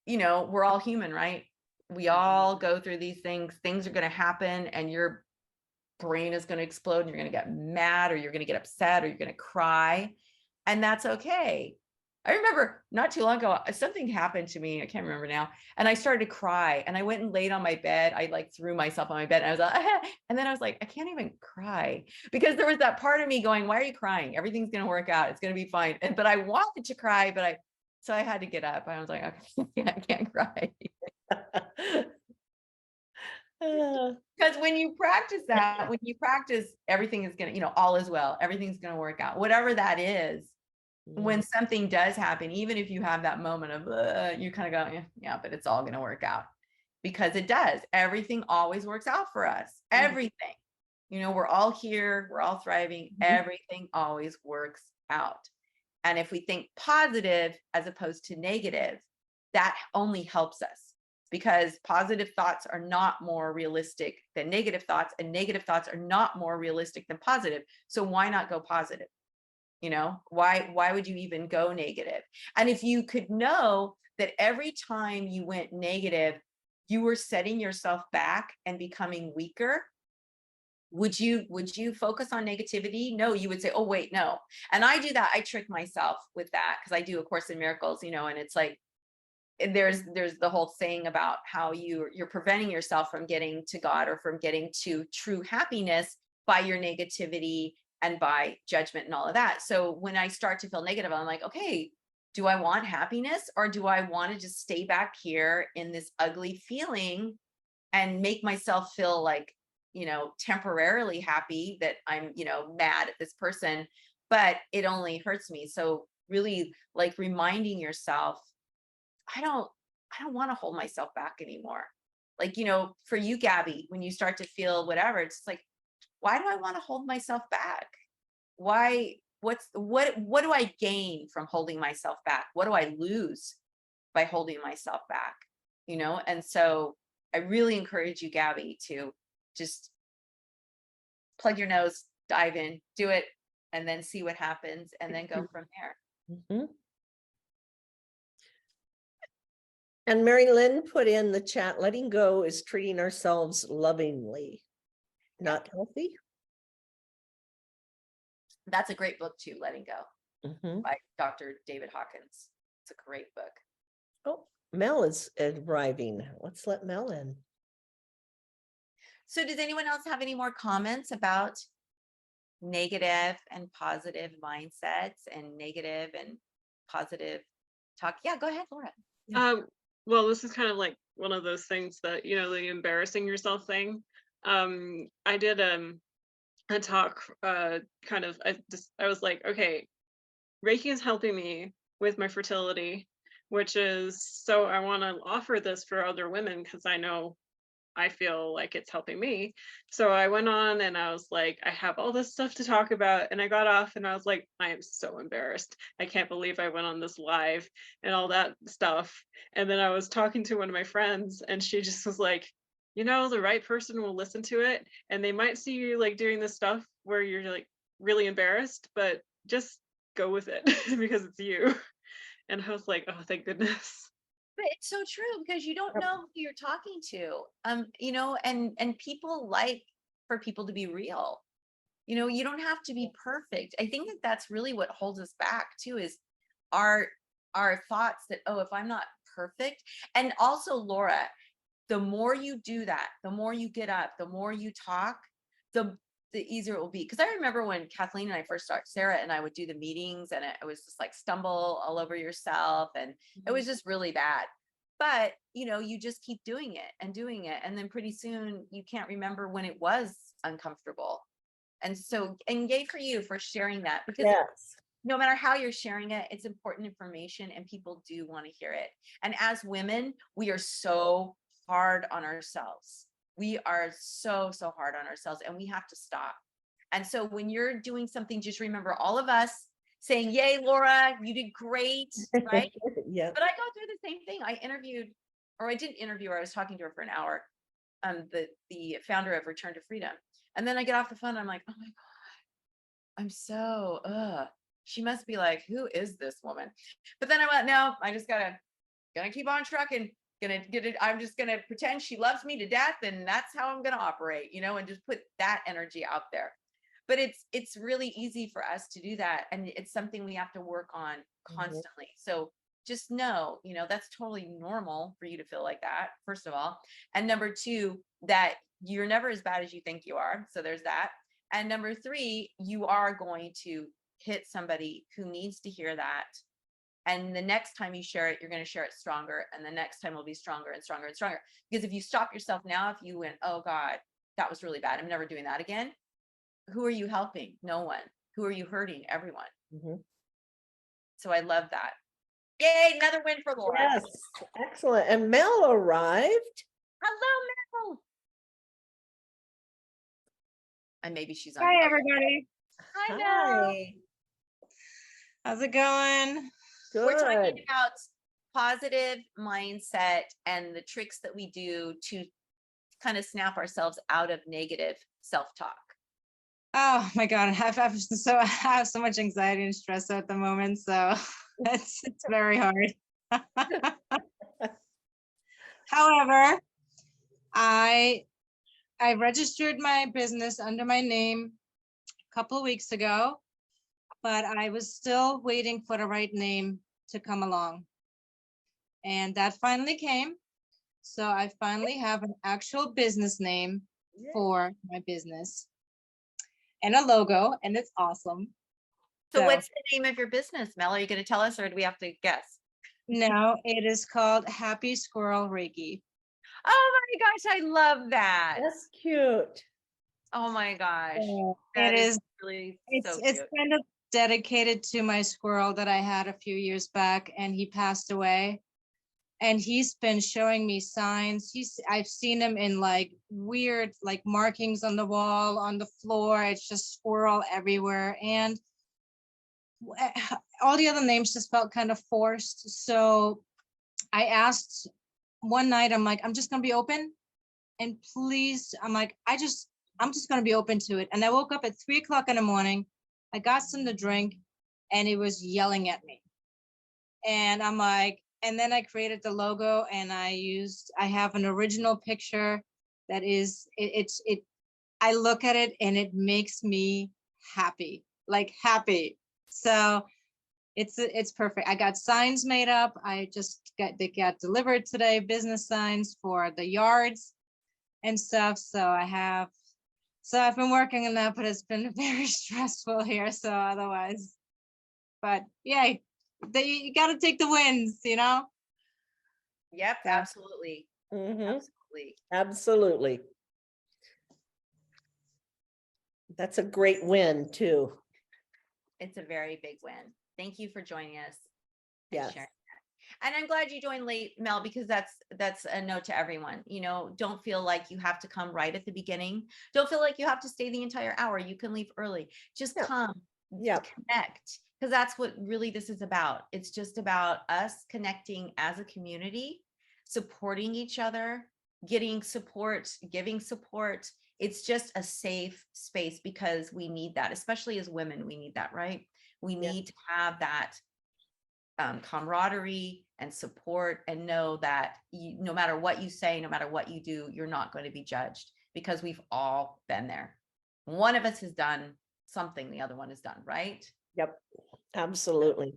Speaker 1: we're all human, right? We all go through these things. Things are going to happen and your brain is going to explode and you're going to get mad or you're going to get upset or you're going to cry. And that's okay. I remember not too long ago, something happened to me. I can't remember now. And I started to cry and I went and laid on my bed. I like threw myself on my bed and I was like, and then I was like, I can't even cry because there was that part of me going, why are you crying? Everything's going to work out. It's going to be fine. But I wanted to cry, so I had to get up. I was like, okay, I can't cry. Because when you practice that, everything is going to, all is well, everything's going to work out, whatever that is. When something does happen, even if you have that moment of, you kind of go, yeah, but it's all going to work out because it does. Everything always works out for us. Everything, we're all here, we're all thriving. Everything always works out. And if we think positive as opposed to negative, that only helps us because positive thoughts are not more realistic than negative thoughts and negative thoughts are not more realistic than positive. So why not go positive? Why would you even go negative? And if you could know that every time you went negative, you were setting yourself back and becoming weaker, would you focus on negativity? No, you would say, oh, wait, no. And I do that. I trick myself with that because I do A Course in Miracles, and it's like, there's the whole saying about how you're preventing yourself from getting to God or from getting to true happiness by your negativity and by judgment and all of that. So when I start to feel negative, I'm like, okay, do I want happiness or do I want to just stay back here in this ugly feeling and make myself feel like, temporarily happy that I'm, mad at this person, but it only hurts me. So really like reminding yourself, I don't want to hold myself back anymore. Like, for you, Gabby, when you start to feel whatever, it's like, why do I want to hold myself back? Why, what do I gain from holding myself back? What do I lose by holding myself back? And so I really encourage you, Gabby, to just plug your nose, dive in, do it, and then see what happens, and then go from there.
Speaker 2: And Mary Lynn put in the chat, letting go is treating ourselves lovingly, not healthy.
Speaker 1: That's a great book too, Letting Go, by Dr. David Hawkins. It's a great book.
Speaker 2: Oh, Mel is arriving. Let's let Mel in.
Speaker 1: So does anyone else have any more comments about negative and positive mindsets and negative and positive talk? Yeah, go ahead, Laura.
Speaker 3: Well, this is kind of like one of those things that, the embarrassing yourself thing. I did a talk, I was like, okay, Reiki is helping me with my fertility, which is, so I want to offer this for other women because I feel like it's helping me. So I went on and I was like, I have all this stuff to talk about. And I got off and I was like, I am so embarrassed. I can't believe I went on this live and all that stuff. And then I was talking to one of my friends and she just was like, the right person will listen to it and they might see you like doing this stuff where you're like really embarrassed, but just go with it because it's you. And I was like, oh, thank goodness.
Speaker 1: But it's so true because you don't know who you're talking to. And people like for people to be real. You don't have to be perfect. I think that that's really what holds us back too, is our thoughts that, oh, if I'm not perfect. And also, Laura, the more you do that, the more you get up, the more you talk, the the easier it will be. Because I remember when Kathleen and I first started, Sarah and I would do the meetings, and it was just like stumble all over yourself, and it was just really bad. But you just keep doing it, and then pretty soon you can't remember when it was uncomfortable. And so, and yay for you for sharing that, because
Speaker 2: Yes.
Speaker 1: no matter how you're sharing it, it's important information and people do want to hear it. And as women, we are so hard on ourselves. We are so hard on ourselves, and we have to stop. And so when you're doing something, just remember all of us saying, yay, Laura, you did great, right?
Speaker 2: Yeah.
Speaker 1: But I go through the same thing. I didn't interview her. I was talking to her for an hour. The founder of Return to Freedom. And then I get off the phone and I'm like, oh my God, I'm so, she must be like, who is this woman? But then I went, no, I just gonna keep on trucking, gonna get it. I'm just gonna pretend she loves me to death, and that's how I'm gonna operate, and just put that energy out there. But it's really easy for us to do that, and it's something we have to work on constantly. So just know, that's totally normal for you to feel like that, first of all. And number two, that you're never as bad as you think you are. So there's that. And number three, you are going to hit somebody who needs to hear that. And the next time you share it, you're going to share it stronger. And the next time will be stronger and stronger and stronger. Because if you stop yourself now, if you went, oh God, that was really bad, I'm never doing that again. Who are you helping? No one. Who are you hurting? Everyone. So I love that. Yay, another win for Laura.
Speaker 2: Yes, excellent. And Mel arrived.
Speaker 1: Hello, Mel. And maybe she's on.
Speaker 10: Hi, everybody.
Speaker 1: Hi, Mel.
Speaker 2: Hi.
Speaker 10: How's it going?
Speaker 1: We're
Speaker 2: Good.
Speaker 1: talking about positive mindset and the tricks that we do to kind of snap ourselves out of negative self-talk.
Speaker 10: Oh my God, I have so much anxiety and stress at the moment, so it's very hard. However, I registered my business under my name a couple of weeks ago, but I was still waiting for the right name to come along. And that finally came. So I finally have an actual business name for my business and a logo, and it's awesome.
Speaker 1: So what's the name of your business, Mel? Are you going to tell us, or do we have to guess?
Speaker 10: No, it is called Happy Squirrel Reiki.
Speaker 1: Oh my gosh, I love that.
Speaker 2: That's cute.
Speaker 1: Oh my gosh.
Speaker 10: It is
Speaker 1: really
Speaker 10: it's
Speaker 1: so
Speaker 10: it's
Speaker 1: cute.
Speaker 10: kind of dedicated to my squirrel that I had a few years back, and he passed away. And he's been showing me signs. I've seen him in like weird like markings on the wall, on the floor. It's just squirrel everywhere. And all the other names just felt kind of forced. So I asked one night, I'm like, I'm just gonna be open. And please, I'm like, I'm just gonna be open to it. And I woke up at 3 o'clock in the morning. I got some to drink, and it was yelling at me. And I'm like, and then I created the logo, and I have an original picture that is, I look at it and it makes me happy, like happy. So it's perfect. I got signs made up. They got delivered today, business signs for the yards and stuff. So I've been working on that, but it's been very stressful here. So otherwise, but yay. You got to take the wins,
Speaker 1: Yep,
Speaker 10: Yeah.
Speaker 1: absolutely. Absolutely.
Speaker 2: Absolutely. That's a great win too.
Speaker 1: It's a very big win. Thank you for joining us. And
Speaker 2: Yes.
Speaker 1: sharing that. And I'm glad you joined late, Mel, because that's a note to everyone. Don't feel like you have to come right at the beginning. Don't feel like you have to stay the entire hour. You can leave early. Just come. Connect. Because that's what really this is about. It's just about us connecting as a community, supporting each other, getting support, giving support. It's just a safe space, because we need that, especially as women. We need that, right? We need to have that camaraderie and support, and know that no matter what you say, no matter what you do, you're not going to be judged, because we've all been there. One of us has done something the other one has done, right?
Speaker 2: Yep, absolutely.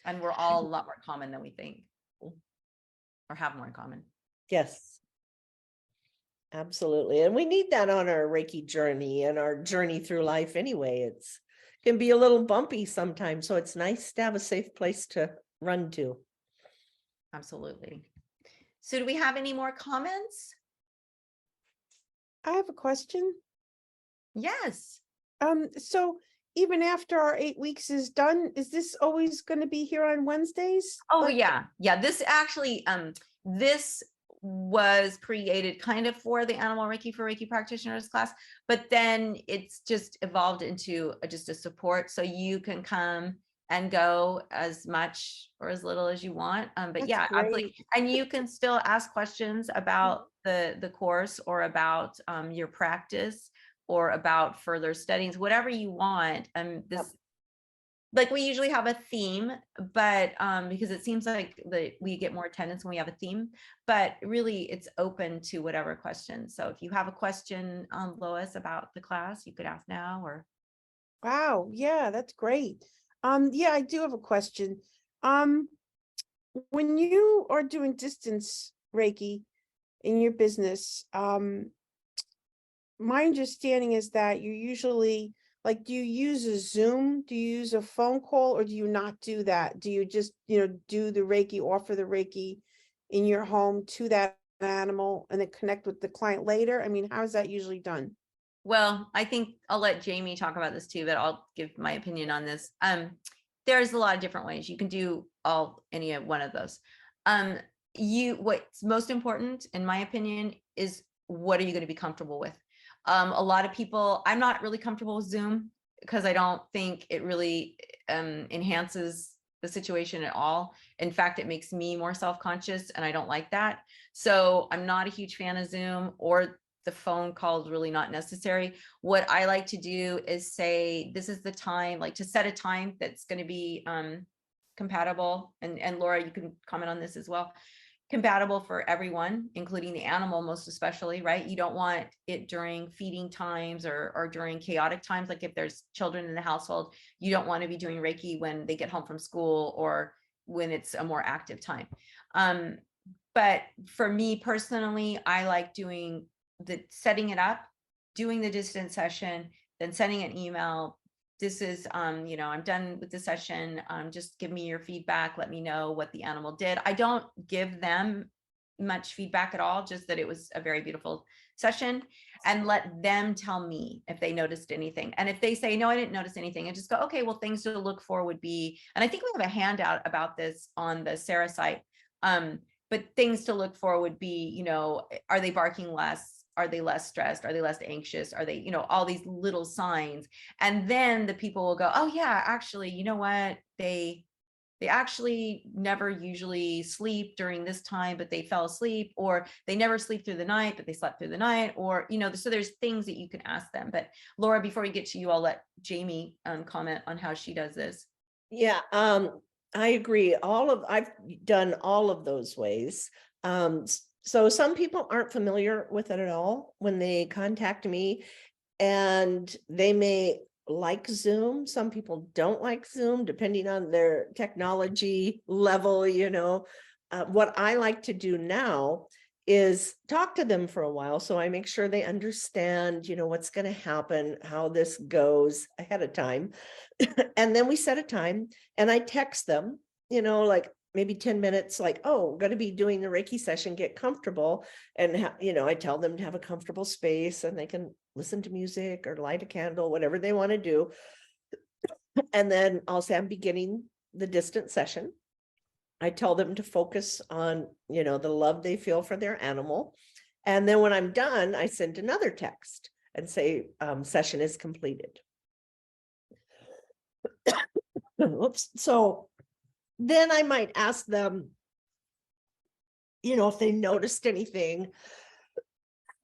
Speaker 1: And we're all a lot more common than we think, or have more in common.
Speaker 2: Yes. Absolutely. And we need that on our Reiki journey and our journey through life anyway. It's can be a little bumpy sometimes. So it's nice to have a safe place to run to.
Speaker 1: Absolutely. So do we have any more comments?
Speaker 8: I have a question.
Speaker 1: Yes.
Speaker 8: So even after our 8 weeks is done, is this always going to be here on Wednesdays?
Speaker 1: Oh,
Speaker 8: Like-
Speaker 1: yeah. Yeah. This actually, this was created kind of for the Animal Reiki for Reiki practitioners class, but then it's just evolved into just a support. So you can come and go as much or as little as you want. But
Speaker 8: That's
Speaker 1: yeah, absolutely.
Speaker 8: great.
Speaker 1: And you can still ask questions about the course or about your practice or about further studies, whatever you want. This, like we usually have a theme, but because it seems like we get more attendance when we have a theme, but really it's open to whatever questions. So if you have a question, Lois, about the class, you could ask now or.
Speaker 8: Wow, yeah, that's great. Yeah, I do have a question. When you are doing distance Reiki in your business, my understanding is that you usually, like, do you use a Zoom? Do you use a phone call or do you not do that? Do you just, do the Reiki, offer the Reiki in your home to that animal and then connect with the client later? I mean, how is that usually done?
Speaker 1: Well, I think I'll let Jamie talk about this too, but I'll give my opinion on this. There's a lot of different ways you can do any one of those. What's most important, in my opinion, is what are you going to be comfortable with? A lot of people, I'm not really comfortable with Zoom because I don't think it really enhances the situation at all. In fact, it makes me more self-conscious and I don't like that. So I'm not a huge fan of Zoom, or the phone call is really not necessary. What I like to do is say, this is the time, like to set a time that's going to be compatible. And Laura, you can comment on this as well. Compatible for everyone, including the animal, most especially, right? You don't want it during feeding times or during chaotic times. Like if there's children in the household, you don't want to be doing Reiki when they get home from school or when it's a more active time. But for me personally, I like doing setting it up, doing the distance session, then sending an email. This is, I'm done with the session. Just give me your feedback. Let me know what the animal did. I don't give them much feedback at all, just that it was a very beautiful session, and let them tell me if they noticed anything. And if they say, no, I didn't notice anything, and just go, okay, well, things to look for would be, and I think we have a handout about this on the Sarah site. But things to look for would be, are they barking less? Are they less stressed? Are they less anxious? Are they, all these little signs? And then the people will go, oh yeah, actually, you know what? They actually never usually sleep during this time, but they fell asleep, or they never sleep through the night, but they slept through the night, or, so there's things that you can ask them. But Laura, before we get to you, I'll let Jamie comment on how she does this.
Speaker 2: Yeah, I agree. I've done all of those ways. So some people aren't familiar with it at all when they contact me, and they may like Zoom. Some people don't like Zoom, depending on their technology level. What I like to do now is talk to them for a while. So I make sure they understand, what's going to happen, how this goes ahead of time. And then we set a time and I text them, like maybe 10 minutes, like, oh, going to be doing the Reiki session, get comfortable. And, I tell them to have a comfortable space and they can listen to music or light a candle, whatever they want to do. And then I'll say, I'm beginning the distance session. I tell them to focus on, the love they feel for their animal. And then when I'm done, I send another text and say, session is completed. Oops. So then I might ask them, if they noticed anything.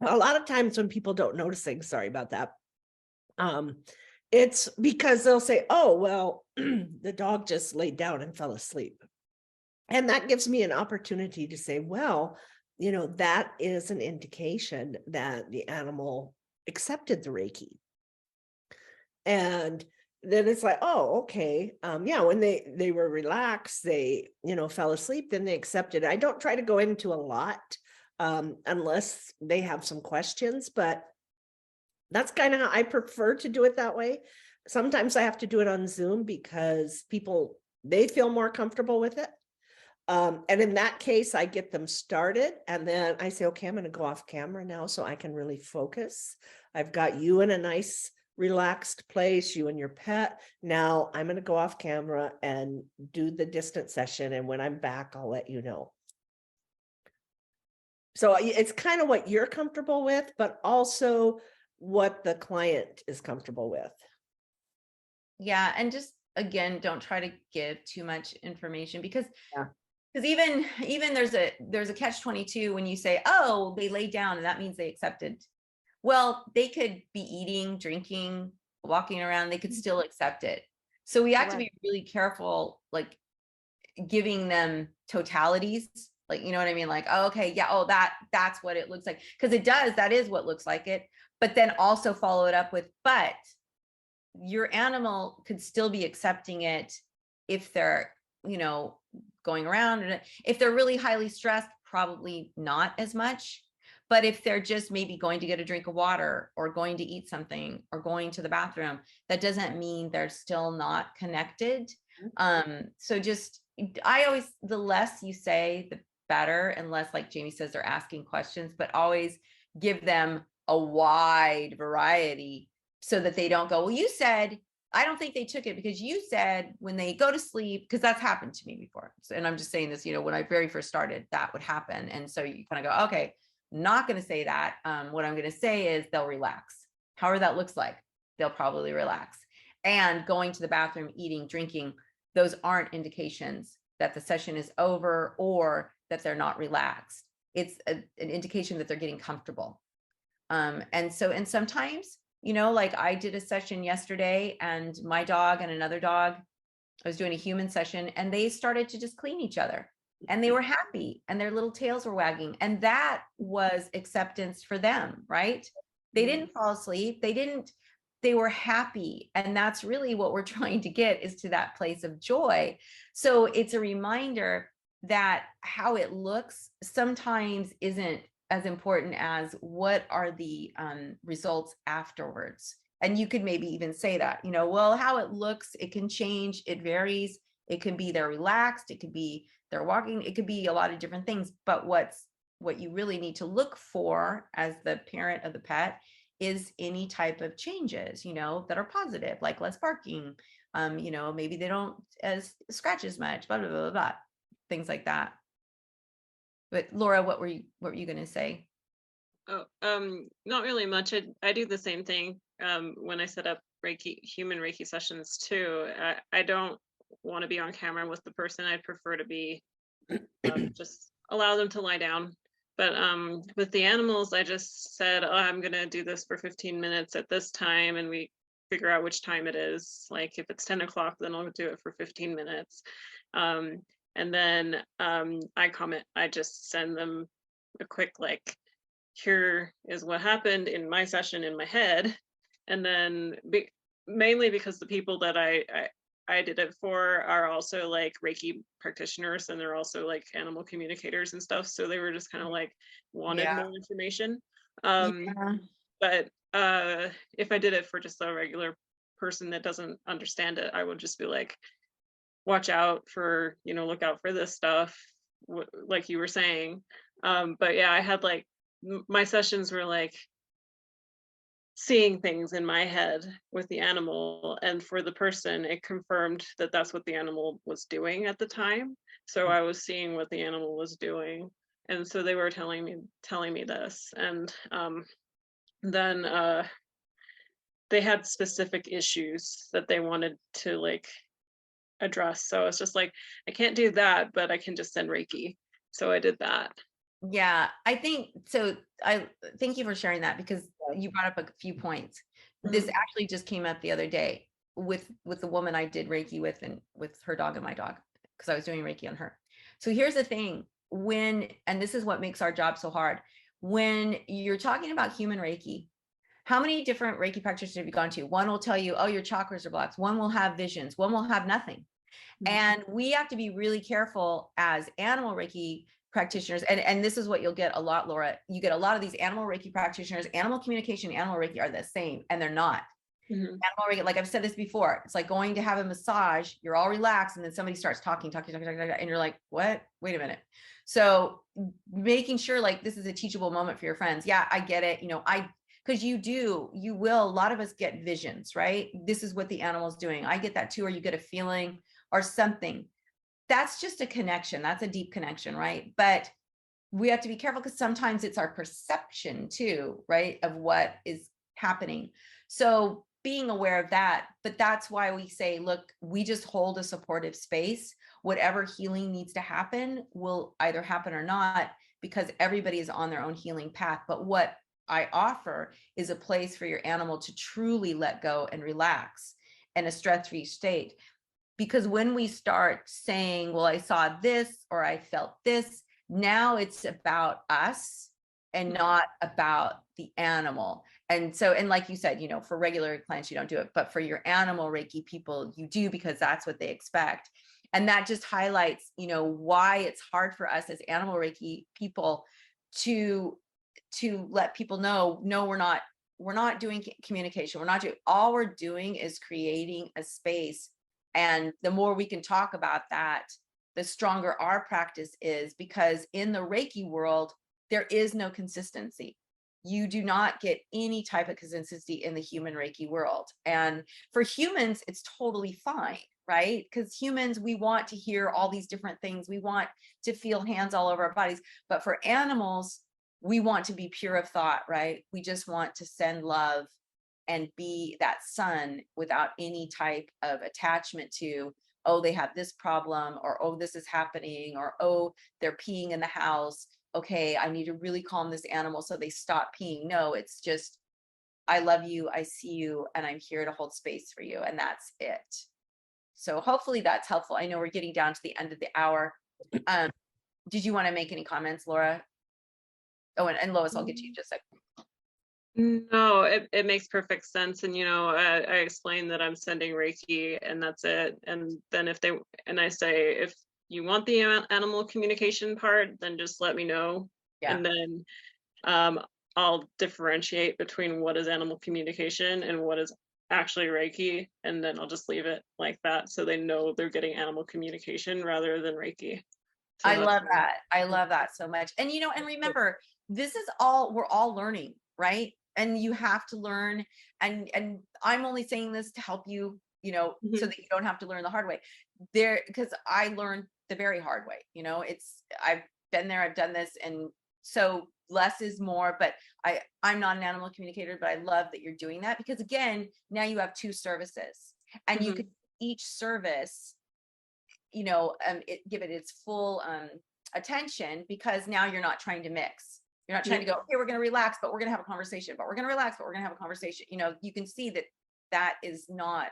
Speaker 2: A lot of times when people don't notice things, sorry about that. It's because they'll say, oh, well, the dog just laid down and fell asleep. And that gives me an opportunity to say, well, that is an indication that the animal accepted the Reiki. And then it's like, oh, okay. Yeah, when they were relaxed, they, fell asleep, then they accepted it. I don't try to go into a lot unless they have some questions, but that's kind of how I prefer to do it that way. Sometimes I have to do it on Zoom because people, they feel more comfortable with it. And in that case, I get them started and then I say, okay, I'm going to go off camera now so I can really focus. I've got you in a nice, relaxed place, you and your pet. Now I'm going to go off camera and do the distance session. And when I'm back, I'll let you know. So it's kind of what you're comfortable with, but also what the client is comfortable with.
Speaker 1: Yeah. And just, again, don't try to give too much information because
Speaker 2: Yeah.
Speaker 1: even there's a catch-22 when you say, oh, they laid down and that means they accepted. Well, they could be eating, drinking, walking around, they could still accept it. So we have to be really careful, like giving them totalities, like, you know what I mean? Like, oh, okay, yeah, oh, that's what it looks like. Because it does, that is what looks like it. But then also follow it up with, but your animal could still be accepting it if they're, you know, going around. And if they're really highly stressed, probably not as much. But if they're just maybe going to get a drink of water or going to eat something or going to the bathroom, that doesn't mean they're still not connected. So just, I always, the less you say, the better, unless, like Jamie says, they're asking questions, but always give them a wide variety so that they don't go, well, you said, I don't think they took it because you said when they go to sleep, because that's happened to me before. So, and I'm just saying this, you know, when I very first started, that would happen. And so you kind of go, okay, not going to say that. What I'm going to say is they'll relax. However that looks like, they'll probably relax. And going to the bathroom, eating, drinking, those aren't indications that the session is over or that they're not relaxed. It's an indication that they're getting comfortable. And sometimes, you know, like I did a session yesterday and my dog and another dog, I was doing a human session and they started to just clean each other and they were happy and their little tails were wagging. And that was acceptance for them, right? They didn't fall asleep. They were happy. And that's really what we're trying to get, is to that place of joy. So it's a reminder that how it looks sometimes isn't as important as what are the results afterwards. And you could maybe even say that, you know, well, how it looks, it can change, it varies. It can be they're relaxed, it could be they're walking, it could be a lot of different things. But what you really need to look for as the parent of the pet is any type of changes, you know, that are positive, like less barking, you know, maybe they don't scratch as much, blah, blah, blah, blah, blah, things like that. But Laura, what were you going to say?
Speaker 3: Oh, not really much. I do the same thing when I set up human Reiki sessions too. I don't want to be on camera with the person. I'd prefer to be just allow them to lie down. But with the animals, I just said, oh, I'm going to do this for 15 minutes at this time. And we figure out which time it is. Like if it's 10 o'clock, then I'll do it for 15 minutes. And then I just send them a quick, like, here is what happened in my session in my head. And then mainly because the people that I did it for are also like Reiki practitioners and they're also like animal communicators and stuff. So they were just kind of like wanted more information. But if I did it for just a regular person that doesn't understand it, I would just be like, watch out for, you know, look out for this stuff, like you were saying. But yeah, I had like, my sessions were like seeing things in my head with the animal, and for the person it confirmed that that's what the animal was doing at the time. So I was seeing what the animal was doing, and so they were telling me this. And then they had specific issues that they wanted to like address. So it's just like, I can't do that, but I can just send Reiki. So I did that.
Speaker 1: Yeah, I think so. I thank you for sharing that, because you brought up a few points. This actually just came up the other day with the woman I did Reiki with, and with her dog and my dog, because I was doing Reiki on her. So here's the thing, and this is what makes our job so hard, when you're talking about human Reiki, how many different Reiki practitioners have you gone to? One will tell you, oh, your chakras are blocked. One will have visions. One will have nothing. And we have to be really careful as animal Reiki practitioners, and this is what you'll get a lot, Laura. You get a lot of these animal Reiki practitioners. Animal communication, animal Reiki are the same, and they're not.
Speaker 3: Mhm.
Speaker 1: Animal Reiki, like I've said this before, it's like going to have a massage. You're all relaxed, and then somebody starts talking, and you're like, "What? Wait a minute." So making sure like this is a teachable moment for your friends. Yeah, I get it. Because you will. A lot of us get visions, right? This is what the animal's doing. I get that too, or you get a feeling or something. That's just a connection. That's a deep connection, right? But we have to be careful because sometimes it's our perception too, right? Of what is happening. So being aware of that, but that's why we say, look, we just hold a supportive space. Whatever healing needs to happen will either happen or not, because everybody is on their own healing path. But what I offer is a place for your animal to truly let go and relax in a stress-free state. Because when we start saying, well, I saw this or I felt this, now it's about us and not about the animal. And so, and like you said, for regular clients, you don't do it, but for your animal Reiki people, you do, because that's what they expect. And that just highlights, why it's hard for us as animal Reiki people to let people know, no, we're not doing communication. All we're doing is creating a space. And the more we can talk about that, the stronger our practice is, because in the Reiki world, there is no consistency. You do not get any type of consistency in the human Reiki world. And for humans, it's totally fine, right? Because humans, we want to hear all these different things. We want to feel hands all over our bodies. But for animals, we want to be pure of thought, right? We just want to send love and be that sun without any type of attachment to, oh, they have this problem, or, oh, this is happening, or, oh, they're peeing in the house. Okay, I need to really calm this animal so they stop peeing. No, it's just, I love you, I see you, and I'm here to hold space for you. And that's it. So hopefully that's helpful. I know we're getting down to the end of the hour. Did you want to make any comments, Laura? Oh, and Lois, I'll get to you in just a second.
Speaker 3: No, it makes perfect sense. And, I explained that I'm sending Reiki and that's it. And then I say, if you want the animal communication part, then just let me know.
Speaker 1: Yeah.
Speaker 3: And then I'll differentiate between what is animal communication and what is actually Reiki. And then I'll just leave it like that, so they know they're getting animal communication rather than Reiki. So
Speaker 1: I love that. I love that so much. And, and remember, we're all learning, right? And you have to learn. And I'm only saying this to help you, so that you don't have to learn the hard way because I learned the very hard way. I've been there, I've done this. And so less is more, but I'm not an animal communicator, but I love that you're doing that, because again, now you have two services, and you could each service, give it its full attention, because now you're not trying to mix. You're not trying to go, okay, we're going to relax, but we're going to have a conversation, but we're going to relax, but we're going to have a conversation. You can see that is not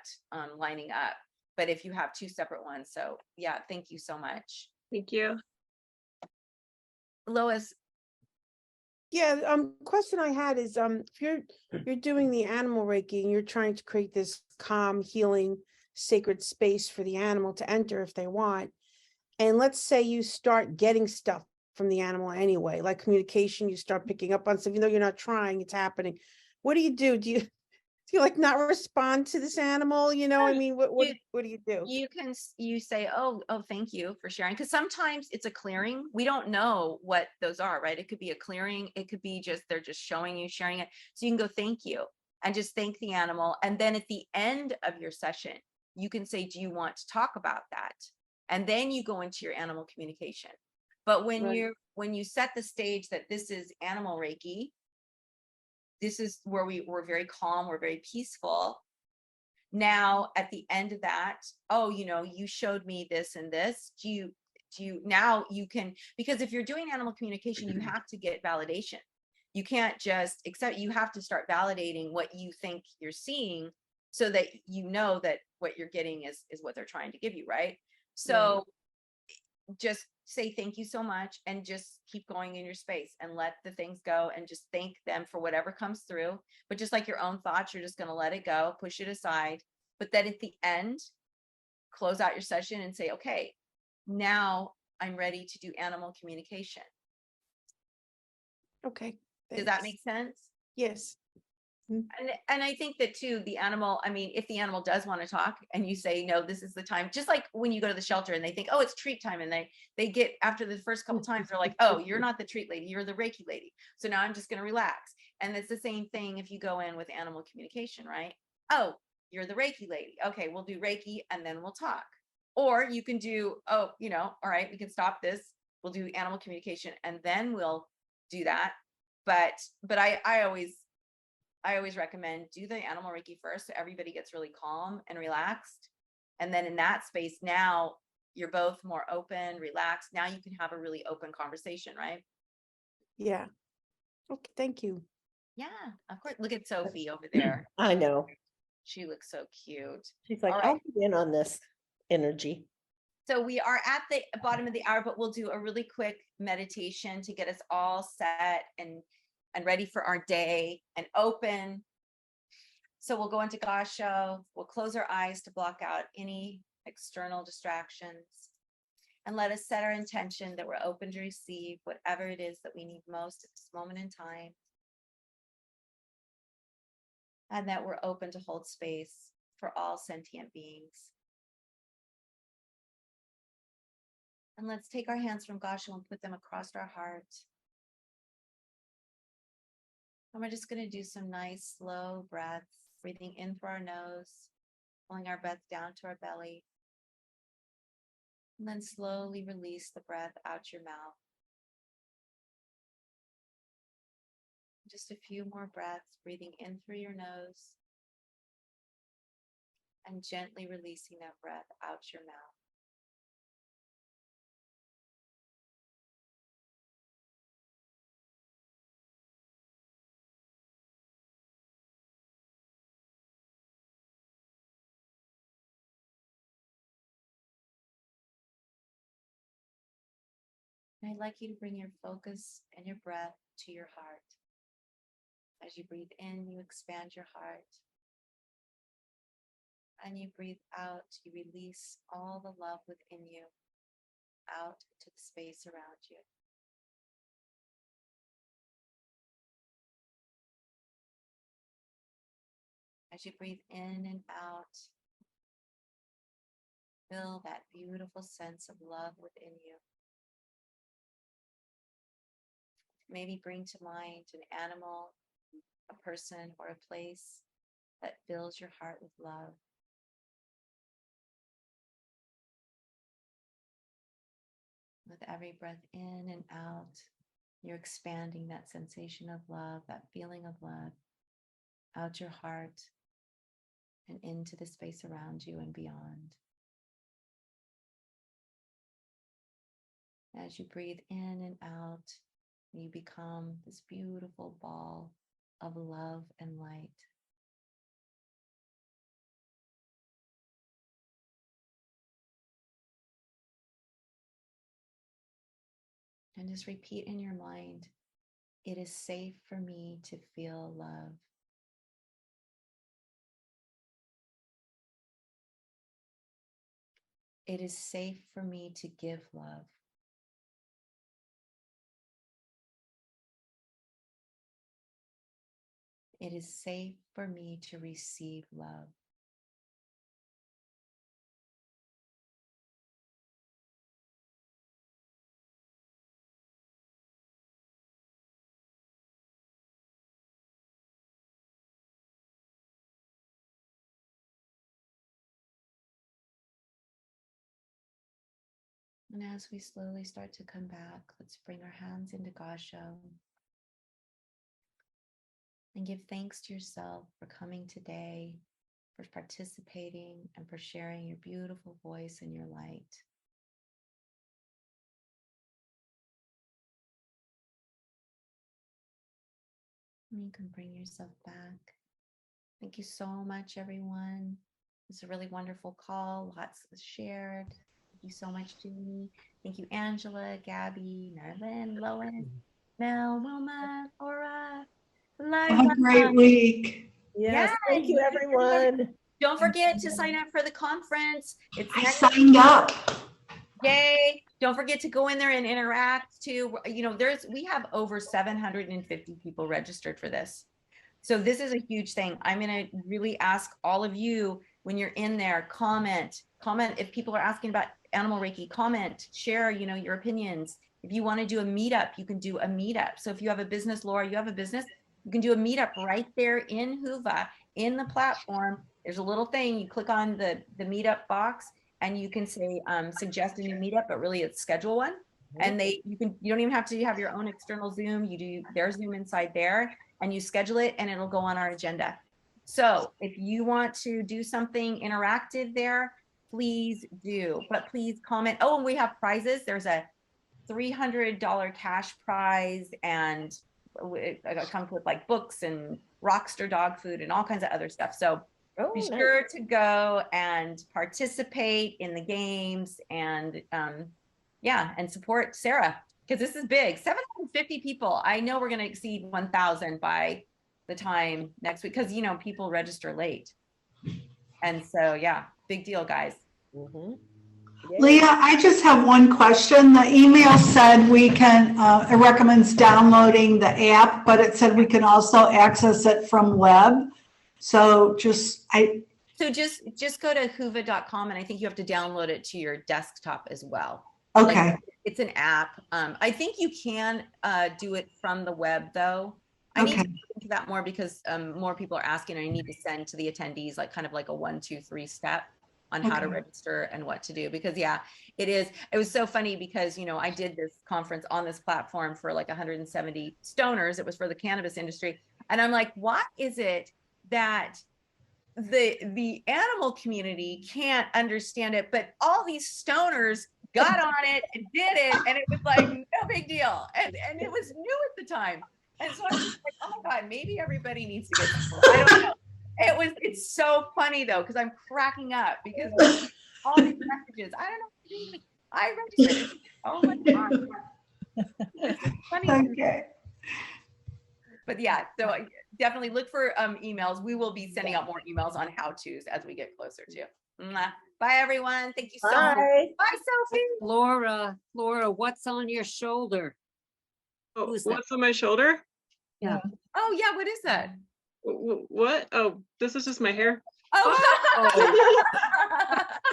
Speaker 1: lining up, but if you have two separate ones. So yeah, thank you so much.
Speaker 3: Thank you.
Speaker 1: Lois.
Speaker 8: Yeah, question I had is, if you're doing the animal Reiki and you're trying to create this calm, healing, sacred space for the animal to enter if they want, and let's say you start getting stuff from the animal anyway, like communication, you start picking up on stuff, even though you're not trying, it's happening. What do you do? Do you like not respond to this animal? I mean, what do you do?
Speaker 1: You say, oh, thank you for sharing. Because sometimes it's a clearing. We don't know what those are, right? It could be a clearing. It could be they're just showing you, sharing it. So you can go, thank you, and just thank the animal. And then at the end of your session, you can say, do you want to talk about that? And then you go into your animal communication. But when you set the stage that this is animal Reiki, this is where we're very calm, we're very peaceful. Now, at the end of that, oh, you showed me this and this. Do you now you can, because if you're doing animal communication, you have to get validation. You can't just accept, you have to start validating what you think you're seeing, so that that what you're getting is what they're trying to give you, right? So just say thank you so much, and just keep going in your space and let the things go, and just thank them for whatever comes through. But just like your own thoughts, you're just going to let it go, push it aside. But then at the end, close out your session and say, okay, now I'm ready to do animal communication.
Speaker 8: Okay.
Speaker 1: Does that
Speaker 8: thanks.
Speaker 1: make sense?
Speaker 8: Yes.
Speaker 1: And I think that too, the animal, I mean, if the animal does want to talk and you say, no, this is the time, just like when you go to the shelter and they think, oh, it's treat time. And they get, after the first couple times, they're like, oh, you're not the treat lady, you're the Reiki lady. So now I'm just going to relax. And it's the same thing if you go in with animal communication, right? Oh, you're the Reiki lady. Okay, we'll do Reiki and then we'll talk. Or you can do, oh, you know, all right, we can stop this. We'll do animal communication and then we'll do that. But I always recommend do the animal Reiki first so everybody gets really calm and relaxed. And then in that space, now you're both more open, relaxed. Now you can have a really open conversation, right?
Speaker 8: Yeah. Okay, thank you.
Speaker 1: Yeah, of course. Look at Sophie over there.
Speaker 2: I know.
Speaker 1: She looks so cute.
Speaker 2: She's like,
Speaker 1: All
Speaker 2: I'll
Speaker 1: right.
Speaker 2: be in on this energy.
Speaker 1: So we are at the bottom of the hour, but we'll do a really quick meditation to get us all set and ready for our day and open. So we'll go into Gasho. We'll close our eyes to block out any external distractions and let us set our intention that we're open to receive whatever it is that we need most at this moment in time. And that we're open to hold space for all sentient beings. And let's take our hands from Gasho and put them across our heart. And we're just going to do some nice, slow breaths, breathing in through our nose, pulling our breath down to our belly. And then slowly release the breath out your mouth. Just a few more breaths, breathing in through your nose and gently releasing that breath out your mouth. And I'd like you to bring your focus and your breath to your heart. As you breathe in, you expand your heart. And you breathe out, you release all the love within you out to the space around you. As you breathe in and out, feel that beautiful sense of love within you. Maybe bring to mind an animal, a person, or a place that fills your heart with love. With every breath in and out, you're expanding that sensation of love, that feeling of love, out your heart and into the space around you and beyond. As you breathe in and out, you become this beautiful ball of love and light. And just repeat in your mind, it is safe for me to feel love. It is safe for me to give love. It is safe for me to receive love. And as we slowly start to come back, let's bring our hands into Gasho and give thanks to yourself for coming today, for participating, and for sharing your beautiful voice and your light. And you can bring yourself back. Thank you so much, everyone. It was a really wonderful call. Lots was shared. Thank you so much, Julie. Thank you, Angela, Gabby, Narlin, Lois, Mel, Wilma, Laura,
Speaker 5: Have a great week.
Speaker 2: Yes, thank you,
Speaker 1: you too.
Speaker 2: everyone.
Speaker 1: Don't forget to sign up for the conference. It's
Speaker 5: I
Speaker 1: next.
Speaker 5: signed up.
Speaker 1: Yay. Don't forget to go in there and interact too. You know, we have over 750 people registered for this. So this is a huge thing. I'm going to really ask all of you when you're in there, comment if people are asking about animal Reiki, comment, share, you know, your opinions. If you want to do a meetup, you can do a meetup. So if you have a business, Laura, you have a business, you can do a meetup right there in Huva, in the platform. There's a little thing, you click on the meetup box and you can say, suggest a new meetup, but really it's schedule one. And you don't even have to have your own external Zoom. You do their Zoom inside there and you schedule it and it'll go on our agenda. So if you want to do something interactive there, please do, but please comment. Oh, and we have prizes. There's a $300 cash prize and it comes with like books and Rockstar dog food and all kinds of other stuff. So be sure to go and participate in the games and yeah, and support Sarah because this is big. 750 people. I know we're going to exceed 1,000 by the time next week because, you know, people register late. And so, yeah, big deal, guys.
Speaker 5: Leah, I just have one question. The email said we can, it recommends downloading the app, but it said we can also access it from web. So just
Speaker 1: go to huva.com and I think you have to download it to your desktop as well.
Speaker 5: Okay.
Speaker 1: Like, it's an app. I think you can do it from the web though. I need to look into that more because more people are asking and I need to send to the attendees like kind of like a 1, 2, 3 step on how to register and what to do because yeah, it was so funny because, you know, I did this conference on this platform for like 170 stoners. It was for the cannabis industry. And I'm like, why is it that the animal community can't understand it, but all these stoners got on it and did it and it was like no big deal and it was new at the time and so I was like, oh my god, maybe everybody needs to get some. I don't know. It's so funny though because I'm cracking up because all these messages. I don't know. I registered it. Oh my god. It's funny.
Speaker 5: Okay.
Speaker 1: But yeah, so definitely look for emails. We will be sending out more emails on how-tos as we get closer to. Mwah. Bye everyone. Thank you so much. Bye Sophie.
Speaker 7: Laura, what's on your shoulder?
Speaker 3: Oh, what's on my shoulder?
Speaker 7: Yeah.
Speaker 1: Oh yeah, what is that?
Speaker 3: What? Oh, this is just my hair.
Speaker 1: Oh,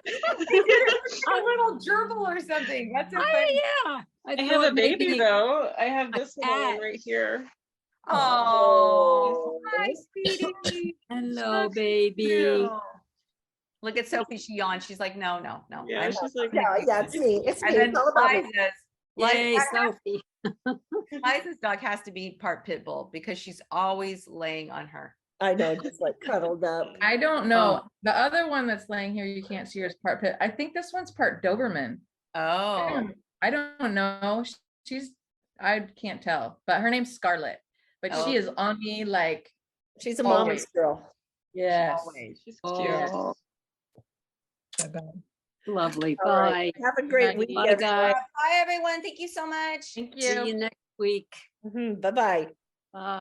Speaker 1: a little gerbil or something. That's so funny.
Speaker 7: Yeah.
Speaker 3: I have a baby though. I have this little one right here.
Speaker 1: Oh, hi, sweetie.
Speaker 7: Hello, baby.
Speaker 1: Cute. Look at Sophie. She yawned. She's like, no.
Speaker 3: Yeah, she's like,
Speaker 2: Yeah, it's me. It's me.
Speaker 1: And then
Speaker 2: It's all about me.
Speaker 7: Yay, Sophie.
Speaker 1: Liza's dog has to be part pit bull because she's always laying on her.
Speaker 2: I know, just like cuddled up.
Speaker 4: I don't know. The other one that's laying here, you can't see her is part pit. I think this one's part Doberman.
Speaker 1: Oh,
Speaker 4: I don't know. I can't tell, but her name's Scarlett. But she is on me like
Speaker 2: She's a mama's girl.
Speaker 4: yes.
Speaker 1: always.
Speaker 3: she's cute.
Speaker 7: Oh, lovely.
Speaker 2: All right.
Speaker 7: Bye.
Speaker 2: Have a great
Speaker 4: Bye.
Speaker 2: week.
Speaker 7: Bye, guys.
Speaker 1: Bye everyone. Thank you so much.
Speaker 4: Thank
Speaker 7: See you next week.
Speaker 2: Bye-bye.
Speaker 7: Bye.